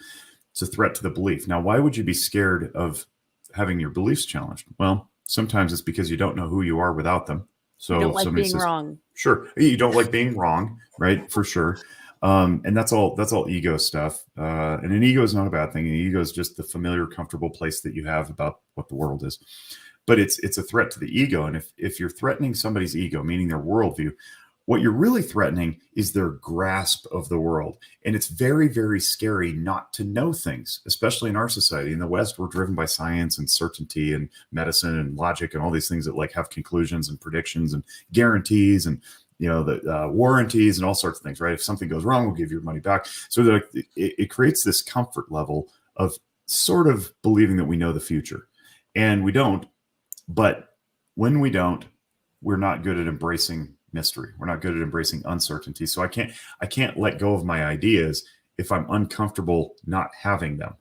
It's a threat to the belief. Now, why would you be scared of having your beliefs challenged? Well, sometimes it's because you don't know who you are without them. So you don't like being wrong. Sure, you don't like being wrong, right? For sure. And that's all ego stuff. And an ego is not a bad thing. An ego is just the familiar, comfortable place that you have about what the world is. But it's a threat to the ego. And if you're threatening somebody's ego, meaning their worldview, what you're really threatening is their grasp of the world. And it's very, very scary not to know things, especially in our society. In the West, we're driven by science and certainty and medicine and logic and all these things that have conclusions and predictions and guarantees and the warranties and all sorts of things, right? If something goes wrong, we'll give you your money back. So it creates this comfort level of sort of believing that we know the future, and we don't. But when we don't, we're not good at embracing mystery. We're not good at embracing uncertainty. So I can't let go of my ideas if I'm uncomfortable not having them.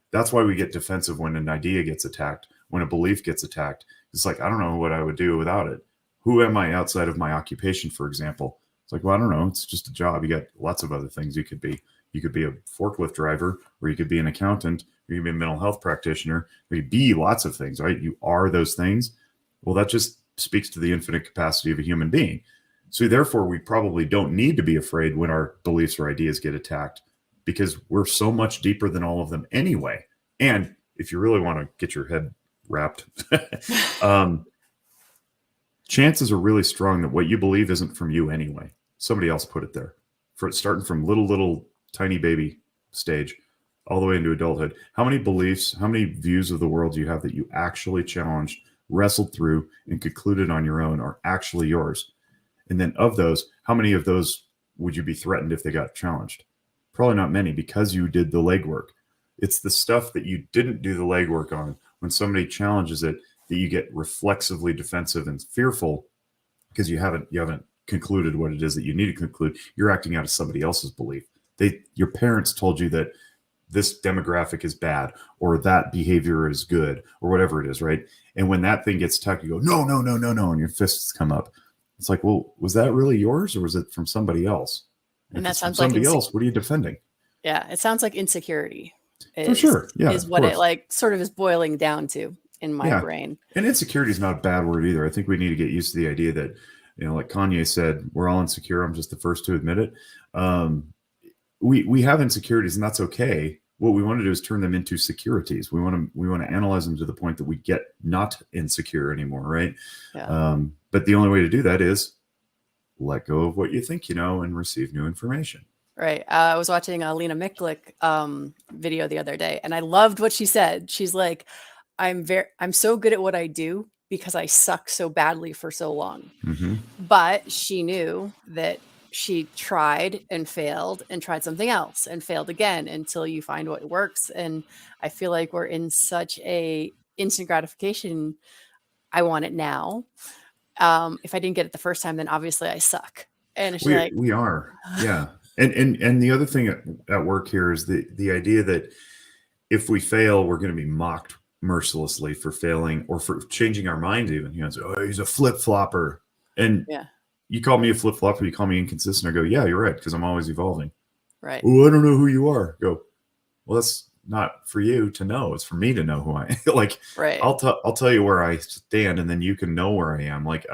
That's why we get defensive when an idea gets attacked, when a belief gets attacked. It's like, I don't know what I would do without it. Who am I outside of my occupation, for example? It's like, well, I don't know. It's just a job. You got lots of other things you could be. You could be a forklift driver, or you could be an accountant, or you could be a mental health practitioner, or you be lots of things, right? You are those things. Well, that just speaks to the infinite capacity of a human being. So therefore, we probably don't need to be afraid when our beliefs or ideas get attacked, because we're so much deeper than all of them anyway. And if you really want to get your head wrapped, chances are really strong that what you believe isn't from you anyway. Somebody else put it there. Starting from little tiny baby stage all the way into adulthood. How many beliefs, how many views of the world do you have that you actually challenged, wrestled through, and concluded on your own are actually yours? And then of those, how many of those would you be threatened if they got challenged? Probably not many, because you did the legwork. It's the stuff that you didn't do the legwork on. When somebody challenges it, that you get reflexively defensive and fearful because you haven't concluded what it is that you need to conclude. You're acting out of somebody else's belief. Your parents told you that this demographic is bad, or that behavior is good, or whatever it is, right? And when that thing gets attacked, you go, no, and your fists come up. It's like, well, was that really yours, or was it from somebody else? And that sounds like somebody else. What are you defending? Yeah, it sounds like insecurity. For sure. Yeah, is what it sort of is boiling down to in my brain. And insecurity is not a bad word either. I think we need to get used to the idea that like Kanye said, we're all insecure. I'm just the first to admit it. We have insecurities, and that's okay. What we want to do is turn them into securities. We want to analyze them to the point that we get not insecure anymore, right? Yeah. But the only way to do that is let go of what you think you know and receive new information. Right. I was watching a Lena Micklick video the other day, and I loved what she said. She's like, I'm so good at what I do because I suck so badly for so long. Mm-hmm. But she knew that she tried and failed and tried something else and failed again until you find what works. And I feel like we're in such a instant gratification. I want it now. If I didn't get it the first time, then obviously I suck. And she's like, we are. Yeah. And the other thing at work here is the idea that if we fail, we're going to be mocked mercilessly for failing or for changing our mind. Even, oh, he's a flip flopper. And you call me a flip flopper, you call me inconsistent. I go, yeah, you're right, because I'm always evolving. Right. Oh, I don't know who you are. Go, well, that's not for you to know. It's for me to know who I am. Like, right. I'll tell you where I stand, and then you can know where I am. Like,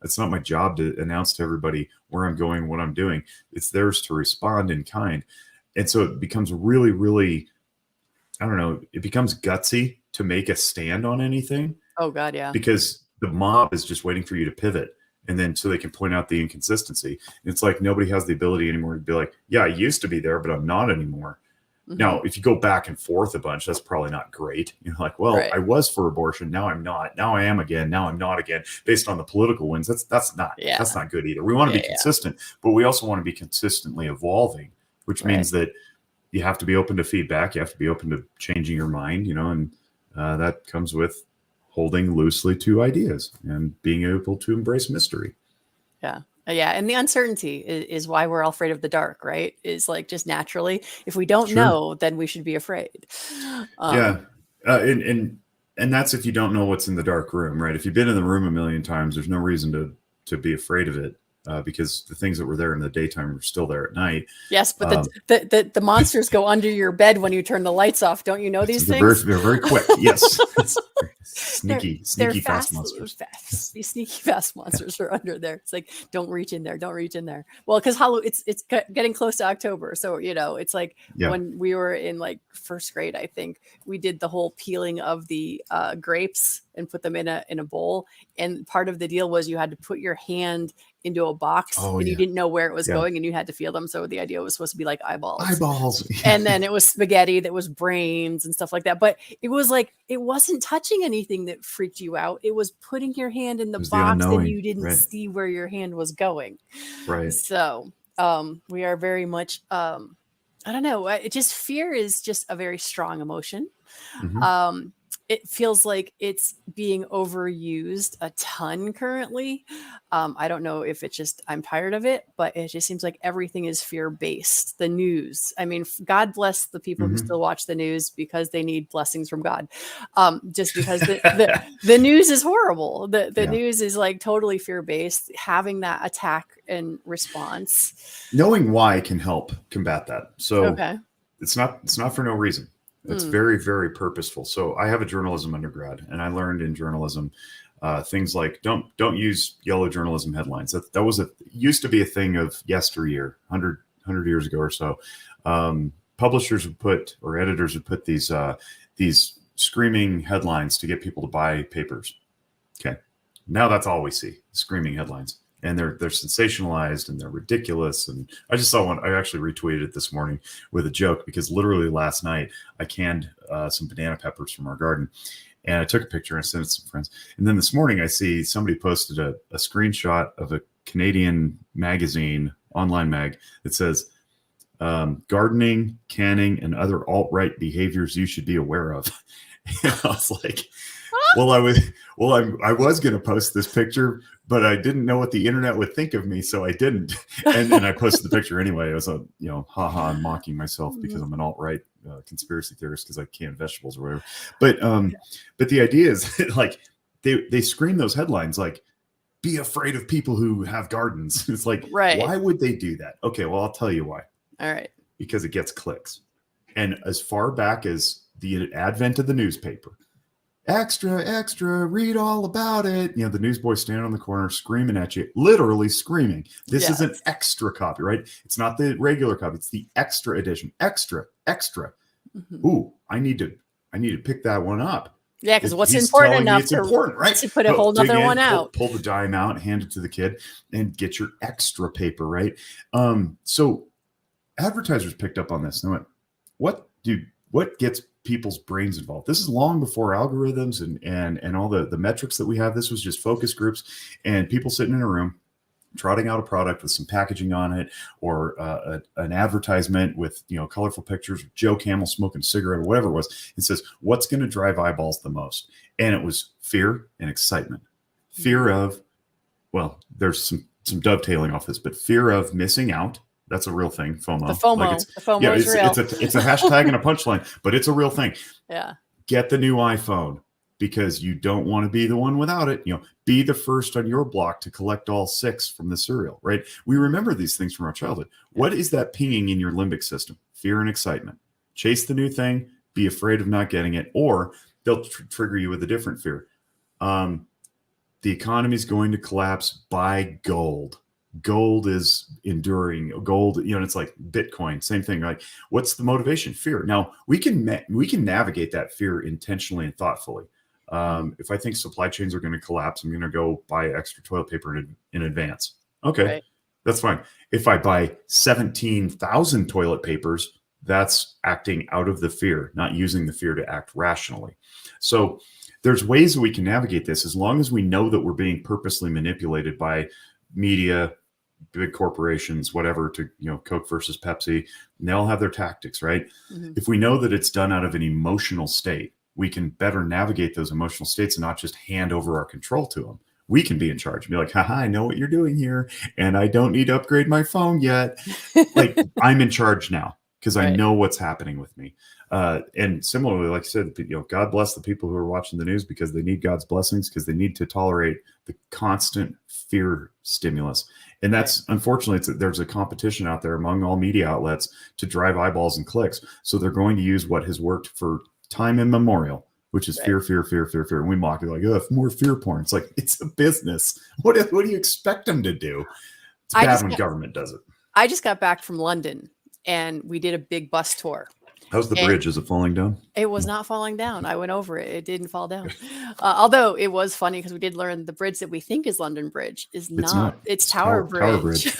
it's not my job to announce to everybody where I'm going, what I'm doing. It's theirs to respond in kind. And so it becomes really, really, I don't know, it becomes gutsy to make a stand on anything. Oh, God, yeah. Because the mob is just waiting for you to pivot. And then so they can point out the inconsistency. And it's like nobody has the ability anymore to be like, yeah, I used to be there, but I'm not anymore. Mm-hmm. Now, if you go back and forth a bunch, that's probably not great. You're like, well, right. I was for abortion. Now I'm not. Now I am again. Now I'm not again. Based on the political wins, that's not good either. We want to be consistent, but we also want to be consistently evolving, which means that you have to be open to feedback. You have to be open to changing your mind, and that comes with holding loosely to ideas and being able to embrace mystery. Yeah. Yeah. And the uncertainty is why we're all afraid of the dark, right? Is like just naturally, if we don't know, then we should be afraid. And that's if you don't know what's in the dark room, right? If you've been in the room a million times, there's no reason to be afraid of it. Because the things that were there in the daytime are still there at night. Yes, but the monsters go under your bed when you turn the lights off. Don't you know these things? They're very quick. Yes. Sneaky fast monsters. These sneaky fast monsters are under there. It's like, don't reach in there. Don't reach in there. Well, because it's getting close to October. So, it's like when we were in like first grade, I think we did the whole peeling of the grapes and put them in a bowl. And part of the deal was you had to put your hand into a box and you didn't know where it was going and you had to feel them. So the idea was supposed to be like eyeballs. And then it was spaghetti that was brains and stuff like that. But it was like, it wasn't touching anything that freaked you out. It was putting your hand in the box and you didn't see where your hand was going. Right. So we are very much, I don't know. Fear is just a very strong emotion. Mm-hmm. It feels like it's being overused a ton currently. I don't know if it's just I'm tired of it, but it just seems like everything is fear-based. The news. I mean, God bless the people who still watch the news because they need blessings from God. Just because the news is horrible. The news is like totally fear-based. Having that attack and response. Knowing why can help combat that. So it's not for no reason. It's very, very purposeful. So I have a journalism undergrad, and I learned in journalism things like don't use yellow journalism headlines. That used to be a thing of yesteryear, 100 years ago or so. Publishers would put, or editors would put these screaming headlines to get people to buy papers. Okay, now that's all we see: screaming headlines. And they're sensationalized and they're ridiculous. And I just saw one. I actually retweeted it this morning with a joke because literally last night I canned some banana peppers from our garden, and I took a picture and sent it to some friends. And then this morning I see somebody posted a screenshot of a Canadian magazine, online mag, that says gardening, canning, and other alt-right behaviors you should be aware of. And I was like, I was going to post this picture, but I didn't know what the internet would think of me, so I didn't. And I posted the picture anyway. It was haha, I'm mocking myself because I'm an alt-right conspiracy theorist because I can vegetables or whatever. But the idea is like they scream those headlines like, be afraid of people who have gardens. It's like, why would they do that? Okay, well, I'll tell you why. All right. Because it gets clicks. And as far back as the advent of the newspaper, extra, read all about it. The newsboy standing on the corner screaming at you, literally screaming. This is an extra copy, right? It's not the regular copy. It's the extra edition. Extra. Mm-hmm. Ooh, I need to pick that one up. Yeah, because what's important enough right? to put a whole other one out. Pull the dime out, hand it to the kid, and get your extra paper, right? So advertisers picked up on this and went, what gets people's brains involved? This is long before algorithms and all the metrics that we have. This was just focus groups and people sitting in a room trotting out a product with some packaging on it, or an advertisement with colorful pictures of Joe Camel smoking a cigarette or whatever it was. It says, what's going to drive eyeballs the most? And it was fear and excitement. Fear of, well, there's some dovetailing off this, but fear of missing out. That's a real thing. FOMO. The FOMO is real. It's a hashtag and a punchline, but it's a real thing. Yeah. Get the new iPhone because you don't want to be the one without it. Be the first on your block to collect all 6 from the cereal, right? We remember these things from our childhood. What is that pinging in your limbic system? Fear and excitement. Chase the new thing, be afraid of not getting it, or they'll trigger you with a different fear. The economy is going to collapse. Buy gold. Gold is enduring. Gold, it's like Bitcoin, same thing. Like, what's the motivation? Fear. Now we can navigate that fear intentionally and thoughtfully. If I think supply chains are going to collapse, I'm going to go buy extra toilet paper in advance. Okay, right. That's fine. If I buy 17,000 toilet papers, that's acting out of the fear, not using the fear to act rationally. So there's ways that we can navigate this as long as we know that we're being purposely manipulated by media, big corporations, whatever, to, Coke versus Pepsi, and they all have their tactics, right? Mm-hmm. If we know that it's done out of an emotional state, we can better navigate those emotional states and not just hand over our control to them. We can be in charge and be like, haha, I know what you're doing here, and I don't need to upgrade my phone yet. Like, I'm in charge now because I know what's happening with me. And similarly, like I said, God bless the people who are watching the news because they need God's blessings, because they need to tolerate the constant fear stimulus. And that's, unfortunately, there's a competition out there among all media outlets to drive eyeballs and clicks. So they're going to use what has worked for time immemorial, which is fear. And we mock it like, oh, more fear porn. It's like, it's a business. What do you expect them to do? It's bad when government does it. I just got back from London and we did a big bus tour. How's the bridge? Is it falling down? It was not falling down. I went over it. It didn't fall down. Although it was funny because we did learn the bridge that we think is London Bridge is not. It's Tower Bridge.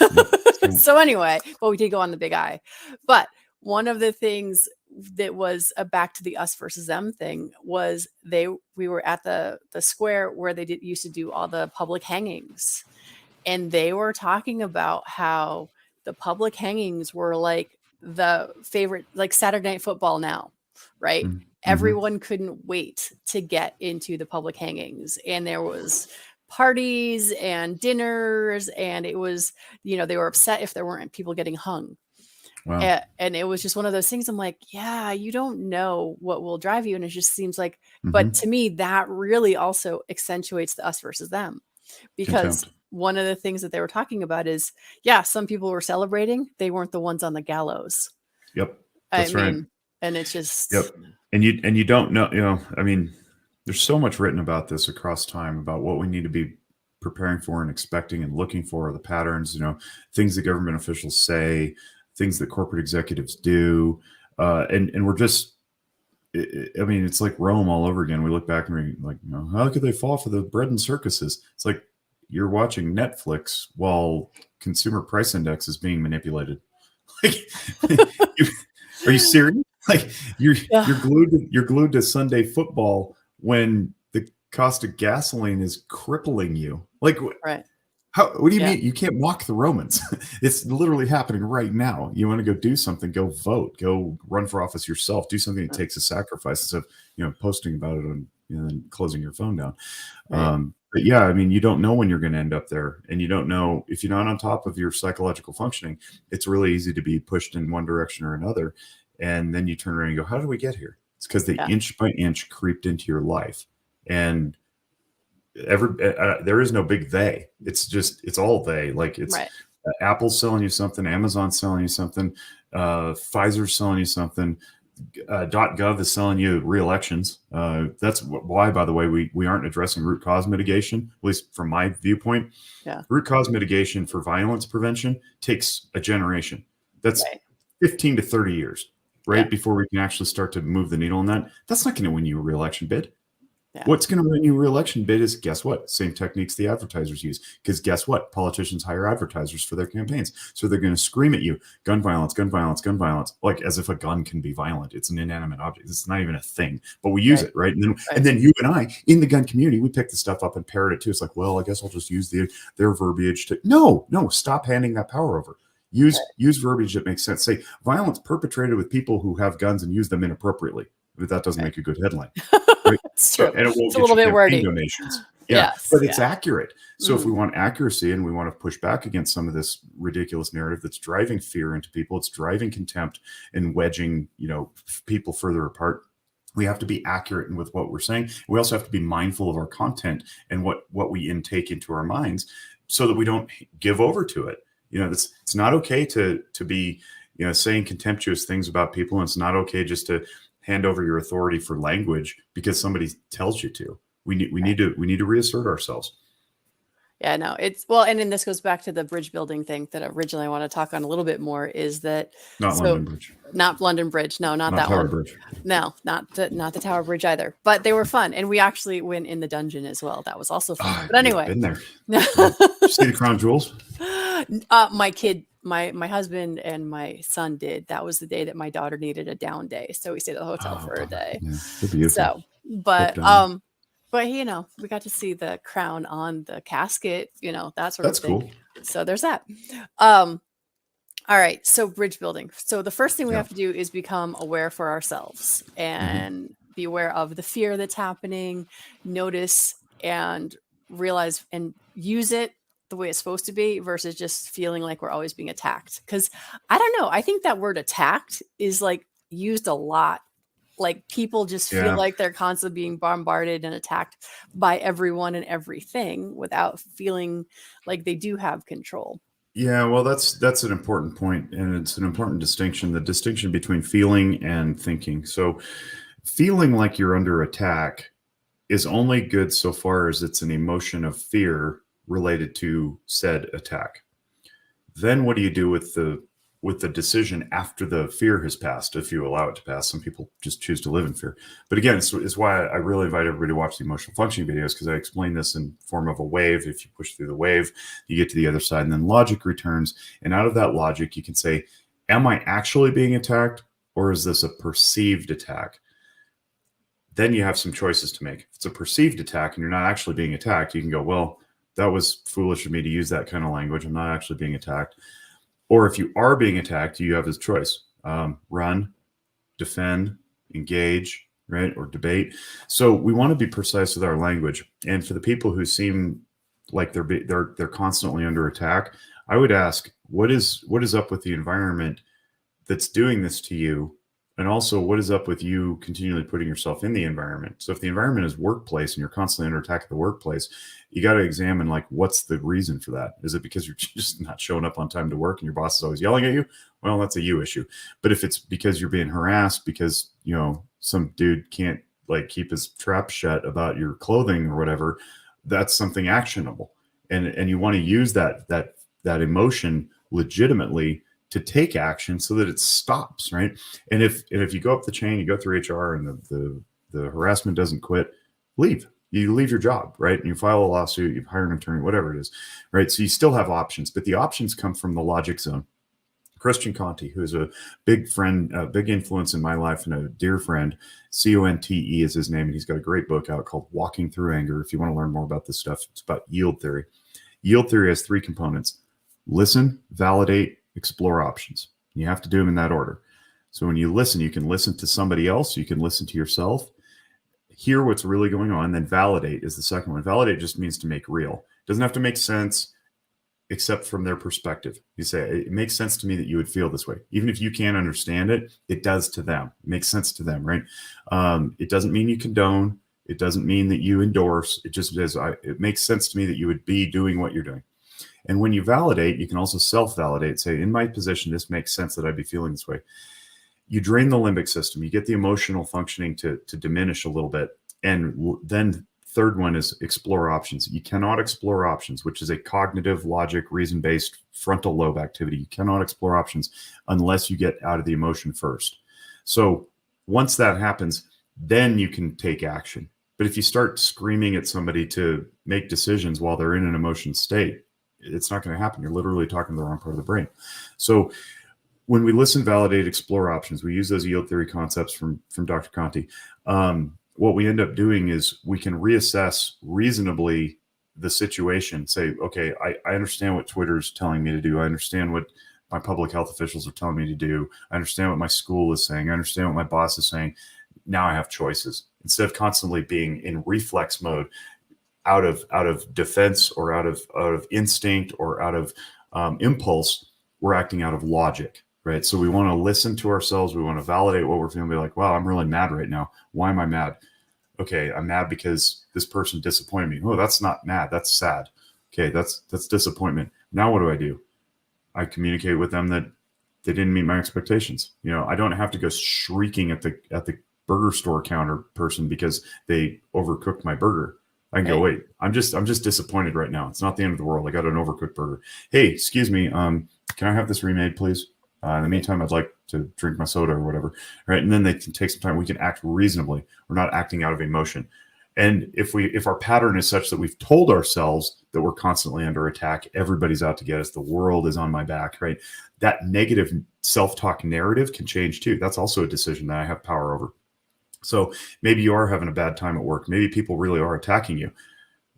So anyway, well, we did go on the Big Eye. But one of the things that was a back to the us versus them thing was we were at the square where they used to do all the public hangings. And they were talking about how the public hangings were like the favorite, like Saturday Night Football now, right? Mm-hmm. Everyone couldn't wait to get into the public hangings. And there was parties and dinners, and it was, they were upset if there weren't people getting hung. Wow. And it was just one of those things. I'm like, yeah, you don't know what will drive you. And it just seems like, but to me, that really also accentuates the us versus them, because one of the things that they were talking about is, some people were celebrating. They weren't the ones on the gallows. Yep. That's right. And it's just, And you don't know, there's so much written about this across time about what we need to be preparing for and expecting and looking for, the patterns, things that government officials say, things that corporate executives do. And we're just, it's like Rome all over again. We look back and we're like, how could they fall for the bread and circuses? It's like, you're watching Netflix while consumer price index is being manipulated. Like, are you serious? Like, you're glued to Sunday football when the cost of gasoline is crippling you. Like, right. What do you mean? You can't mock the Romans. It's literally happening right now. You want to go do something, go vote, go run for office yourself, do something that takes a sacrifice instead of, posting about it and closing your phone down. Right. But you don't know when you're going to end up there, and you don't know if you're not on top of your psychological functioning. It's really easy to be pushed in one direction or another. And then you turn around and go, how did we get here? It's because they inch by inch creeped into your life. And there is no big they. It's all they. Like, it's right. Apple's selling you something, Amazon's selling you something, Pfizer's selling you something, .gov is selling you re-elections. That's why, by the way, we aren't addressing root cause mitigation, at least from my viewpoint. Yeah. Root cause mitigation for violence prevention takes a generation. That's Right. 15 to 30 years, right? Yeah. Before we can actually start to move the needle on that. That's not going to win you a re-election bid. Yeah. What's going to win you a re-election bid is, guess what? Same techniques the advertisers use. Because guess what? Politicians hire advertisers for their campaigns. So they're going to scream at you, gun violence, gun violence, gun violence, like as if a gun can be violent. It's an inanimate object. It's not even a thing, but we use it, right? And then you and I, in the gun community, we pick the stuff up and parrot it too. It's like, well, I guess I'll just use their verbiage to, no, stop handing that power over. Use verbiage that makes sense. Say, violence perpetrated with people who have guns and use them inappropriately. But that doesn't make a good headline. Right? It's true. And it won't It's a little bit wordy. Donations. Yes, but it's accurate. So if we want accuracy and we want to push back against some of this ridiculous narrative that's driving fear into people, it's driving contempt and wedging, people further apart. We have to be accurate with what we're saying. We also have to be mindful of our content and what we intake into our minds, so that we don't give over to it. It's not okay to be, saying contemptuous things about people, and it's not okay just to hand over your authority for language because somebody tells you to. We need to reassert ourselves. Yeah, no, and then this goes back to the bridge building thing that originally I want to talk on a little bit more, is that London Bridge. Not London Bridge. No, not that Tower one. Bridge. No, not the Tower Bridge either. But they were fun. And we actually went in the dungeon as well. That was also fun. But anyway. Been there. Did you see the crown jewels? My husband and my son did. That was the day that my daughter needed a down day. So we stayed at the hotel for a day. Yeah, they're beautiful. So, but we got to see the crown on the casket, that sort of thing. Cool. So there's that. All right. So bridge building. So the first thing we have to do is become aware for ourselves and be aware of the fear that's happening, notice and realize and use it the way it's supposed to be, versus just feeling like we're always being attacked. Because I don't know. I think that word attacked is like used a lot. Like people just feel like they're constantly being bombarded and attacked by everyone and everything without feeling like they do have control. Yeah, well, that's an important point, and it's an important distinction, the distinction between feeling and thinking. So feeling like you're under attack is only good so far as it's an emotion of fear related to said attack. Then what do you do with the decision after the fear has passed, if you allow it to pass? Some people just choose to live in fear. But again, it's why I really invite everybody to watch the emotional functioning videos, because I explain this in form of a wave. If you push through the wave, you get to the other side, and then logic returns. And out of that logic, you can say, am I actually being attacked, or is this a perceived attack? Then you have some choices to make. If it's a perceived attack and you're not actually being attacked, you can go, well, that was foolish of me to use that kind of language. I'm not actually being attacked. Or if you are being attacked, you have this choice: run, defend, engage, right, or debate. So we want to be precise with our language. And for the people who seem like they're constantly under attack, I would ask, what is up with the environment that's doing this to you? And also, what is up with you continually putting yourself in the environment? So if the environment is workplace and you're constantly under attack at the workplace, you got to examine, like, what's the reason for that? Is it because you're just not showing up on time to work and your boss is always yelling at you? Well, that's a you issue. But if it's because you're being harassed because, some dude can't keep his trap shut about your clothing or whatever, that's something actionable. And you want to use that emotion legitimately to take action so that it stops, right? And if you go up the chain, you go through HR, and the harassment doesn't quit, leave. You leave your job, right? And you file a lawsuit, you hire an attorney, whatever it is, right? So you still have options, but the options come from the logic zone. Christian Conte, who is a big friend, a big influence in my life, and a dear friend, Conte is his name, and he's got a great book out called Walking Through Anger. If you want to learn more about this stuff, it's about yield theory. Yield theory has 3 components: listen, validate, explore options. You have to do them in that order. So when you listen, you can listen to somebody else, you can listen to yourself, hear what's really going on. Then validate is the second one. Validate just means to make real. It doesn't have to make sense except from their perspective. You say, it makes sense to me that you would feel this way. Even if you can't understand it, it does to them. It makes sense to them, right? It doesn't mean you condone. It doesn't mean that you endorse. It just says, it makes sense to me that you would be doing what you're doing. And when you validate, you can also self-validate, say, in my position, this makes sense that I'd be feeling this way. you drain the limbic system, you get the emotional functioning to diminish a little bit. And then third one is explore options. You cannot explore options, which is a cognitive, logic, reason-based frontal lobe activity. You cannot explore options unless you get out of the emotion first. So once that happens, then you can take action. But if you start screaming at somebody to make decisions while they're in an emotion state, it's not going to happen. You're literally talking to the wrong part of the brain. So when we listen, validate, explore options, we use those yield theory concepts from Dr. Conte. What we end up doing is we can reassess reasonably the situation. Say, okay, I understand what Twitter's telling me to do. I understand what my public health officials are telling me to do. I understand what my school is saying. I understand what my boss is saying. Now I have choices. Instead of constantly being in reflex mode, out of defense or out of instinct or out of impulse, we're acting out of logic, right? So we want to listen to ourselves. We want to validate what we're feeling. Be like, wow, I'm really mad right now. Why am I mad? Okay, I'm mad because this person disappointed me. Oh, that's not mad. That's sad. Okay, that's disappointment. Now what do? I communicate with them that they didn't meet my expectations. I don't have to go shrieking at the burger store counter person because they overcooked my burger. I can go, wait, I'm just disappointed right now. It's not the end of the world. I got an overcooked burger. Hey, excuse me. Can I have this remade, please? In the meantime, I'd like to drink my soda or whatever. Right. And then they can take some time. We can act reasonably. We're not acting out of emotion. And if our pattern is such that we've told ourselves that we're constantly under attack, everybody's out to get us, the world is on my back, right? That negative self-talk narrative can change too. That's also a decision that I have power over. So maybe you are having a bad time at work. Maybe people really are attacking you. And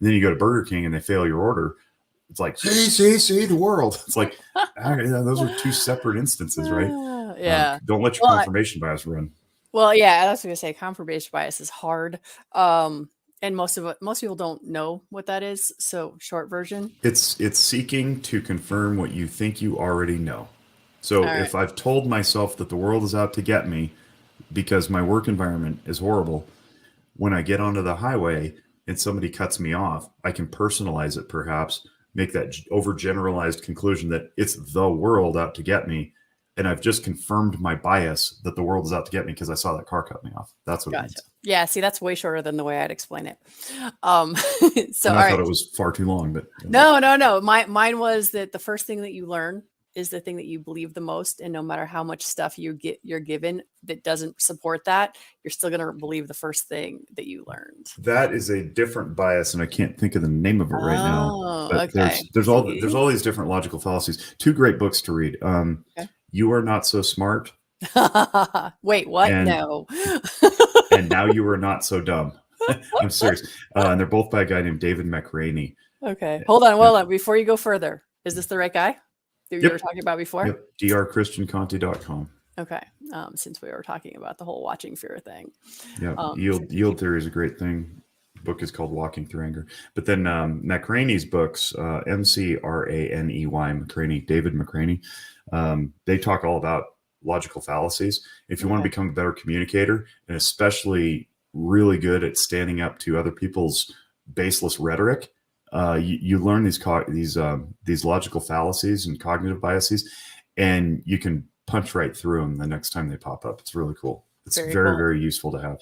then you go to Burger King and they fail your order. It's like, see, the world. It's like, those are two separate instances, right? Yeah. Don't let your confirmation bias run. Well, yeah, I was going to say confirmation bias is hard. And most people don't know what that is. So short version. It's seeking to confirm what you think you already know. So if I've told myself that the world is out to get me because my work environment is horrible, when I get onto the highway and somebody cuts me off, I can personalize it, perhaps make that overgeneralized conclusion that it's the world out to get me. And I've just confirmed my bias that the world is out to get me because I saw that car cut me off. That's what it means. Yeah, see, that's way shorter than the way I'd explain it. So I thought it was far too long, but no. Mine was that the first thing that you learn is the thing that you believe the most, and no matter how much stuff you're given that doesn't support that, you're still going to believe the first thing that you learned. That is a different bias, and I can't think of the name of it right now. But okay. there's all these different logical fallacies. 2 great books to read. You Are Not So Smart. Wait, what? No. And Now You Are Not So Dumb. I'm serious. And they're both by a guy named David McRaney. Okay. Hold on. Before you go further, is this the right guy that you were talking about before? Yep. drchristianconte.com. Okay. Since we were talking about the whole watching fear thing. Yeah. Yield theory is a great thing. The book is called Walking Through Anger. But then McRaney's books, McRaney, David McRaney, they talk all about logical fallacies. If you want to become a better communicator, and especially really good at standing up to other people's baseless rhetoric, you learn these logical fallacies and cognitive biases, and you can punch right through them the next time they pop up. It's really cool. It's very, very useful to have.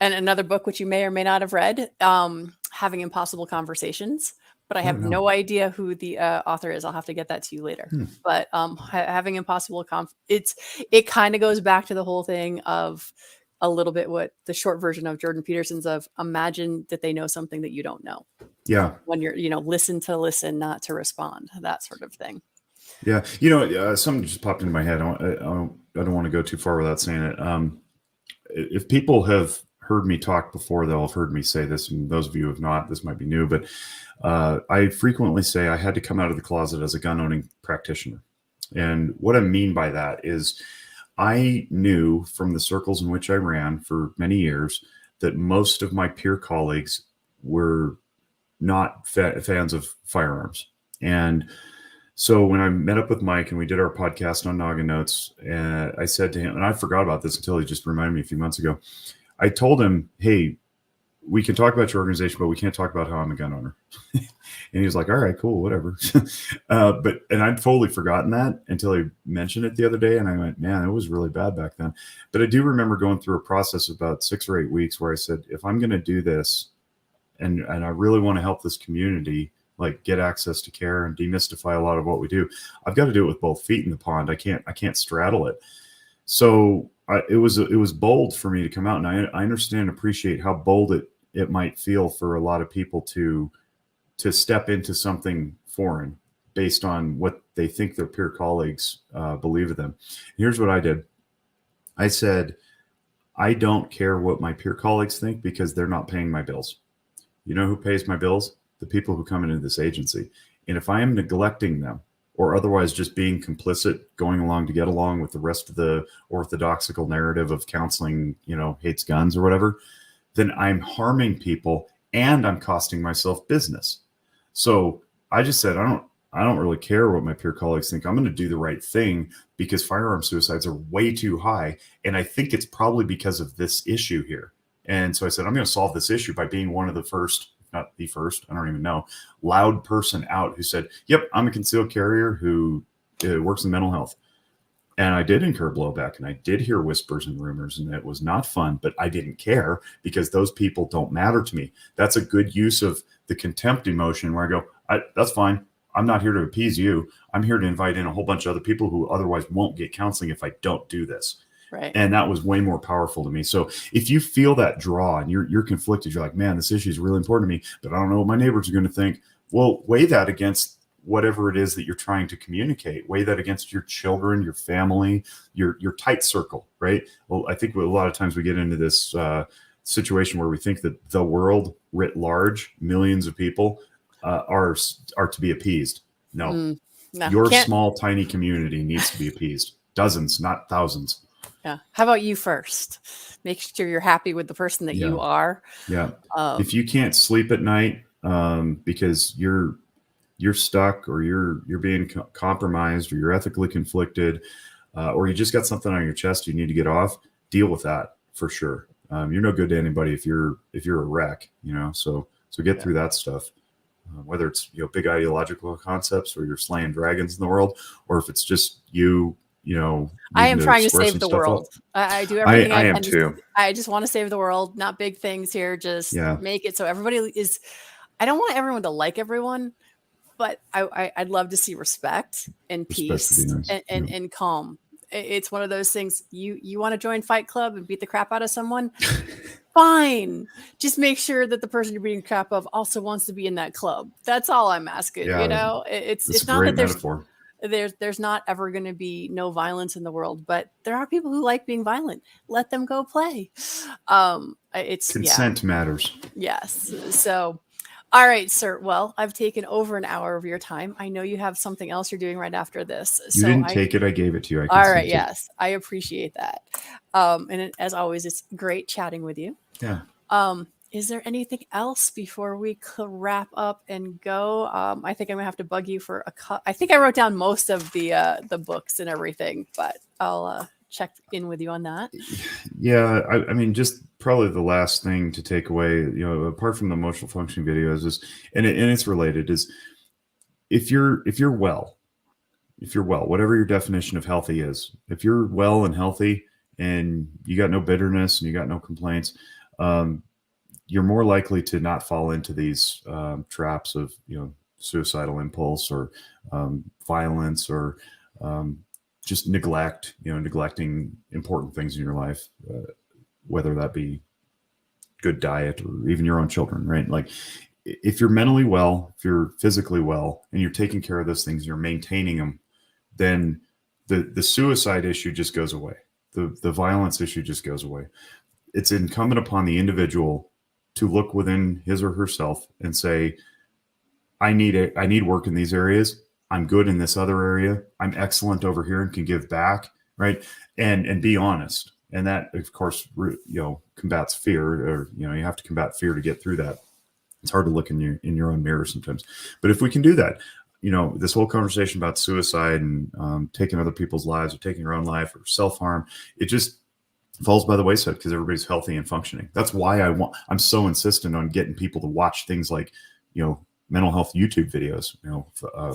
And another book, which you may or may not have read, Having Impossible Conversations, but I have no idea who the author is. I'll have to get that to you later. But Having Impossible it kind of goes back to the whole thing of a little bit what the short version of Jordan Peterson's of imagine that they know something that you don't know. Yeah. When you're, listen to listen, not to respond, that sort of thing. Yeah. Something just popped into my head. I don't want to go too far without saying it. If people have heard me talk before, they'll have heard me say this, and those of you who have not, this might be new, but I frequently say I had to come out of the closet as a gun-owning practitioner. And what I mean by that is I knew from the circles in which I ran for many years that most of my peer colleagues were not fans of firearms. And so when I met up with Mike and we did our podcast on Noggin Notes, I said to him, and I forgot about this until he just reminded me a few months ago, I told him, hey, we can talk about your organization, but we can't talk about how I'm a gun owner. And he was like, all right, cool, whatever. And I'd totally forgotten that until he mentioned it the other day. And I went, man, it was really bad back then. But I do remember going through a process of about 6 or 8 weeks where I said, if I'm going to do this and I really want to help this community, like get access to care and demystify a lot of what we do, I've got to do it with both feet in the pond. I can't straddle it. So it was bold for me to come out, and I understand and appreciate how bold it might feel for a lot of people to step into something foreign based on what they think their peer colleagues believe of them. Here's what I did. I said, I don't care what my peer colleagues think because they're not paying my bills. You know who pays my bills? The people who come into this agency. And if I am neglecting them or otherwise just being complicit, going along to get along with the rest of the orthodoxical narrative of counseling, hates guns or whatever, then I'm harming people and I'm costing myself business. So I just said, I don't really care what my peer colleagues think. I'm going to do the right thing because firearm suicides are way too high. And I think it's probably because of this issue here. And so I said, I'm going to solve this issue by being one of the first, if not the first, I don't even know, loud person out who said, yep, I'm a concealed carrier who works in mental health. And I did incur blowback, and I did hear whispers and rumors, and it was not fun, but I didn't care because those people don't matter to me. That's a good use of the contempt emotion where I go, that's fine. I'm not here to appease you. I'm here to invite in a whole bunch of other people who otherwise won't get counseling if I don't do this. Right. And that was way more powerful to me. So if you feel that draw and you're conflicted, you're like, man, this issue is really important to me, but I don't know what my neighbors are going to think. Well, weigh that against whatever it is that you're trying to communicate. Weigh that against your children, your family, your tight circle, right? Well, I think a lot of times we get into this situation where we think that the world writ large, millions of people are to be appeased. No, your small, tiny community needs to be appeased. Dozens, not thousands. Yeah. How about you first? Make sure you're happy with the person that you are. Yeah. If you can't sleep at night because you're stuck or you're being compromised or you're ethically conflicted or you just got something on your chest you need to get off, deal with that for sure. You're no good to anybody if you're a wreck, so get through that stuff. Whether it's big ideological concepts or you're slaying dragons in the world, or if it's just I am trying to save the world. I do everything I am can. too. I just want to save the world, not big things here. Just make it so everybody is. I don't want everyone to like everyone, but I'd love to see respect and peace and calm. It's one of those things. You want to join Fight Club and beat the crap out of someone? Fine. Just make sure that the person you're beating crap of also wants to be in that club. That's all I'm asking. Yeah, it's not that metaphor. There's not ever going to be no violence in the world, but there are people who like being violent. Let them go play. It's consent matters. Yes. So, all right, sir. Well, I've taken over an hour of your time. I know you have something else you're doing right after this. You didn't take it. I gave it to you. All right. Yes. I appreciate that. And as always, it's great chatting with you. Yeah. Is there anything else before we wrap up and go? I think I'm gonna have to bug you for I think I wrote down most of the books and everything, but I'll check in with you on that. Yeah, I mean, just probably the last thing to take away, apart from the emotional functioning videos, is and it's related, is if you're well, whatever your definition of healthy is, if you're well and healthy and you got no bitterness and you got no complaints, you're more likely to not fall into these traps of suicidal impulse or violence or just neglecting important things in your life, whether that be good diet or even your own children, right? Like if you're mentally well, if you're physically well, and you're taking care of those things, you're maintaining them, then the suicide issue just goes away. The violence issue just goes away. It's incumbent upon the individual to look within his or herself and say, I need work in these areas. I'm good in this other area. I'm excellent over here and can give back, right? And be honest. And that, of course, combats fear, or you have to combat fear to get through that. It's hard to look in your own mirror sometimes. But if we can do that, this whole conversation about suicide and taking other people's lives or taking your own life or self-harm, falls by the wayside because everybody's healthy and functioning. That's why I'm so insistent on getting people to watch things like, mental health YouTube videos,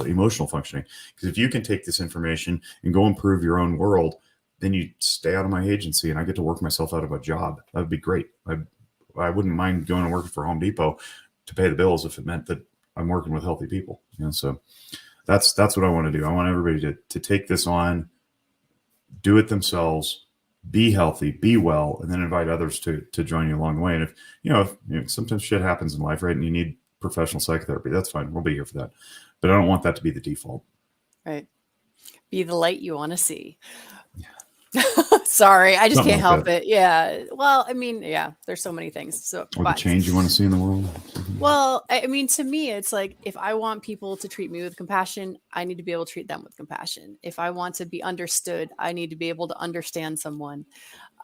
emotional functioning. Because if you can take this information and go improve your own world, then you stay out of my agency and I get to work myself out of a job. That would be great. I wouldn't mind going and working for Home Depot to pay the bills if it meant that I'm working with healthy people. So that's what I want to do. I want everybody to take this on, do it themselves, be healthy, be well, and then invite others to join you along the way. And if sometimes shit happens in life, right, and you need professional psychotherapy, that's fine. We'll be here for that. But I don't want that to be the default. Right. Be the light you want to see. Yeah. Sorry, I just Something can't like help that. it. Yeah. Well, I mean, yeah, there's so many things. So Or the change you want to see in the world. Well, I mean, to me, it's like, if I want people to treat me with compassion, I need to be able to treat them with compassion. If I want to be understood, I need to be able to understand someone.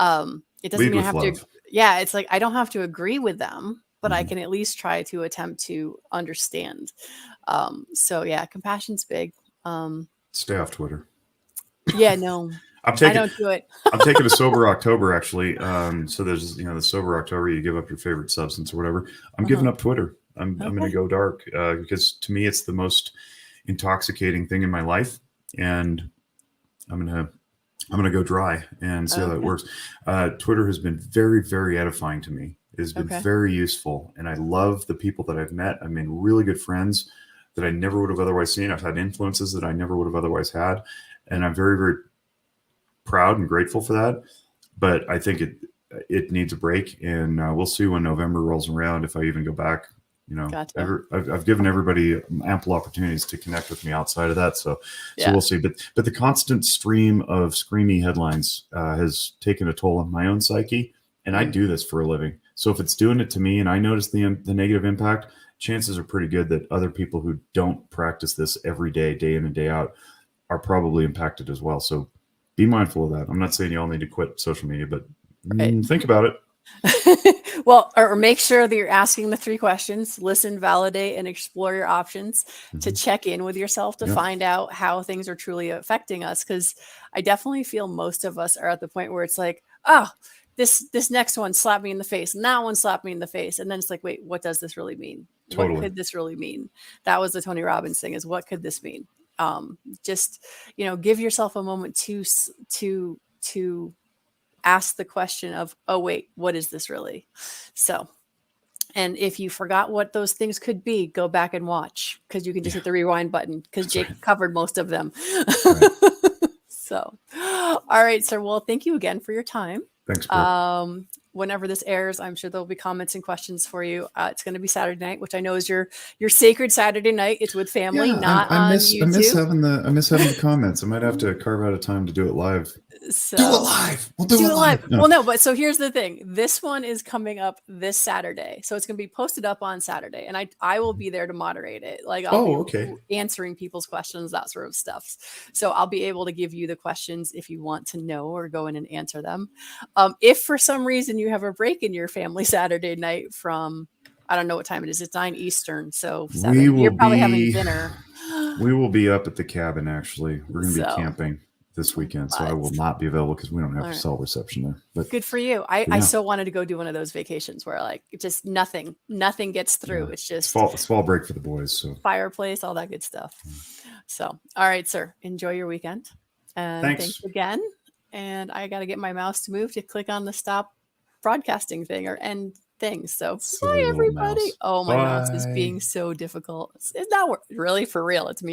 It doesn't mean I have to. Yeah, it's like I don't have to agree with them, but I can at least try to attempt to understand. So yeah, compassion's big. Stay off Twitter. Yeah, no, I don't do it. I'm taking a sober October, actually. So there's, the sober October, you give up your favorite substance or whatever. I'm giving up Twitter. I'm going to go dark because to me, it's the most intoxicating thing in my life. And I'm going to go dry and see how that works. Twitter has been very, very edifying to me. It has been very useful. And I love the people that I've met. I made really good friends that I never would have otherwise seen. I've had influences that I never would have otherwise had. And I'm very, very proud and grateful for that. But I think it needs a break. And we'll see when November rolls around if I even go back. Gotcha. I've given everybody ample opportunities to connect with me outside of that. So we'll see. But the constant stream of screamy headlines has taken a toll on my own psyche. And I do this for a living. So if it's doing it to me and I notice the negative impact, chances are pretty good that other people who don't practice this every day, day in and day out, are probably impacted as well. So be mindful of that. I'm not saying you all need to quit social media, but think about it. Well, or make sure that you're asking the 3 questions: listen, validate, and explore your options, to check in with yourself to find out how things are truly affecting us. Because I definitely feel most of us are at the point where it's like, oh, this next one slapped me in the face, and that one slapped me in the face. And then it's like, wait, what does this really mean? Totally. What could this really mean? That was the Tony Robbins thing, is what could this mean? Just, give yourself a moment to ask the question of, oh, wait, what is this really? So, and if you forgot what those things could be, go back and watch, because you can just hit the rewind button, because Jake covered most of them. Right. So, all right, sir. Well, thank you again for your time. Thanks, Brooke. Whenever this airs, I'm sure there'll be comments and questions for you. It's going to be Saturday night, which I know is your sacred Saturday night. It's with family, not on YouTube. I miss having the comments. I might have to carve out a time to do it live. So, do it live. We'll do it live. No. Well, no, but so here's the thing. This one is coming up this Saturday. So it's going to be posted up on Saturday. And I will be there to moderate it. Like, I'll be answering people's questions, that sort of stuff. So I'll be able to give you the questions if you want to know, or go in and answer them. If for some reason you have a break in your family Saturday night from, I don't know what time it is. It's 9 Eastern. So Saturday, you're probably having dinner. We will be up at the cabin, actually. We're going to be camping this weekend, so I will not be available because we don't have cell reception there. But good for you. I so wanted to go do one of those vacations where, like, just nothing gets through. It's just it's fall break for the boys. So fireplace, all that good stuff. So, all right, sir. Enjoy your weekend. And thanks again. And I got to get my mouse to move to click on the stop broadcasting thing or end thing. So bye, everybody. Oh, my mouse is being so difficult. It's not really, for real. It's me.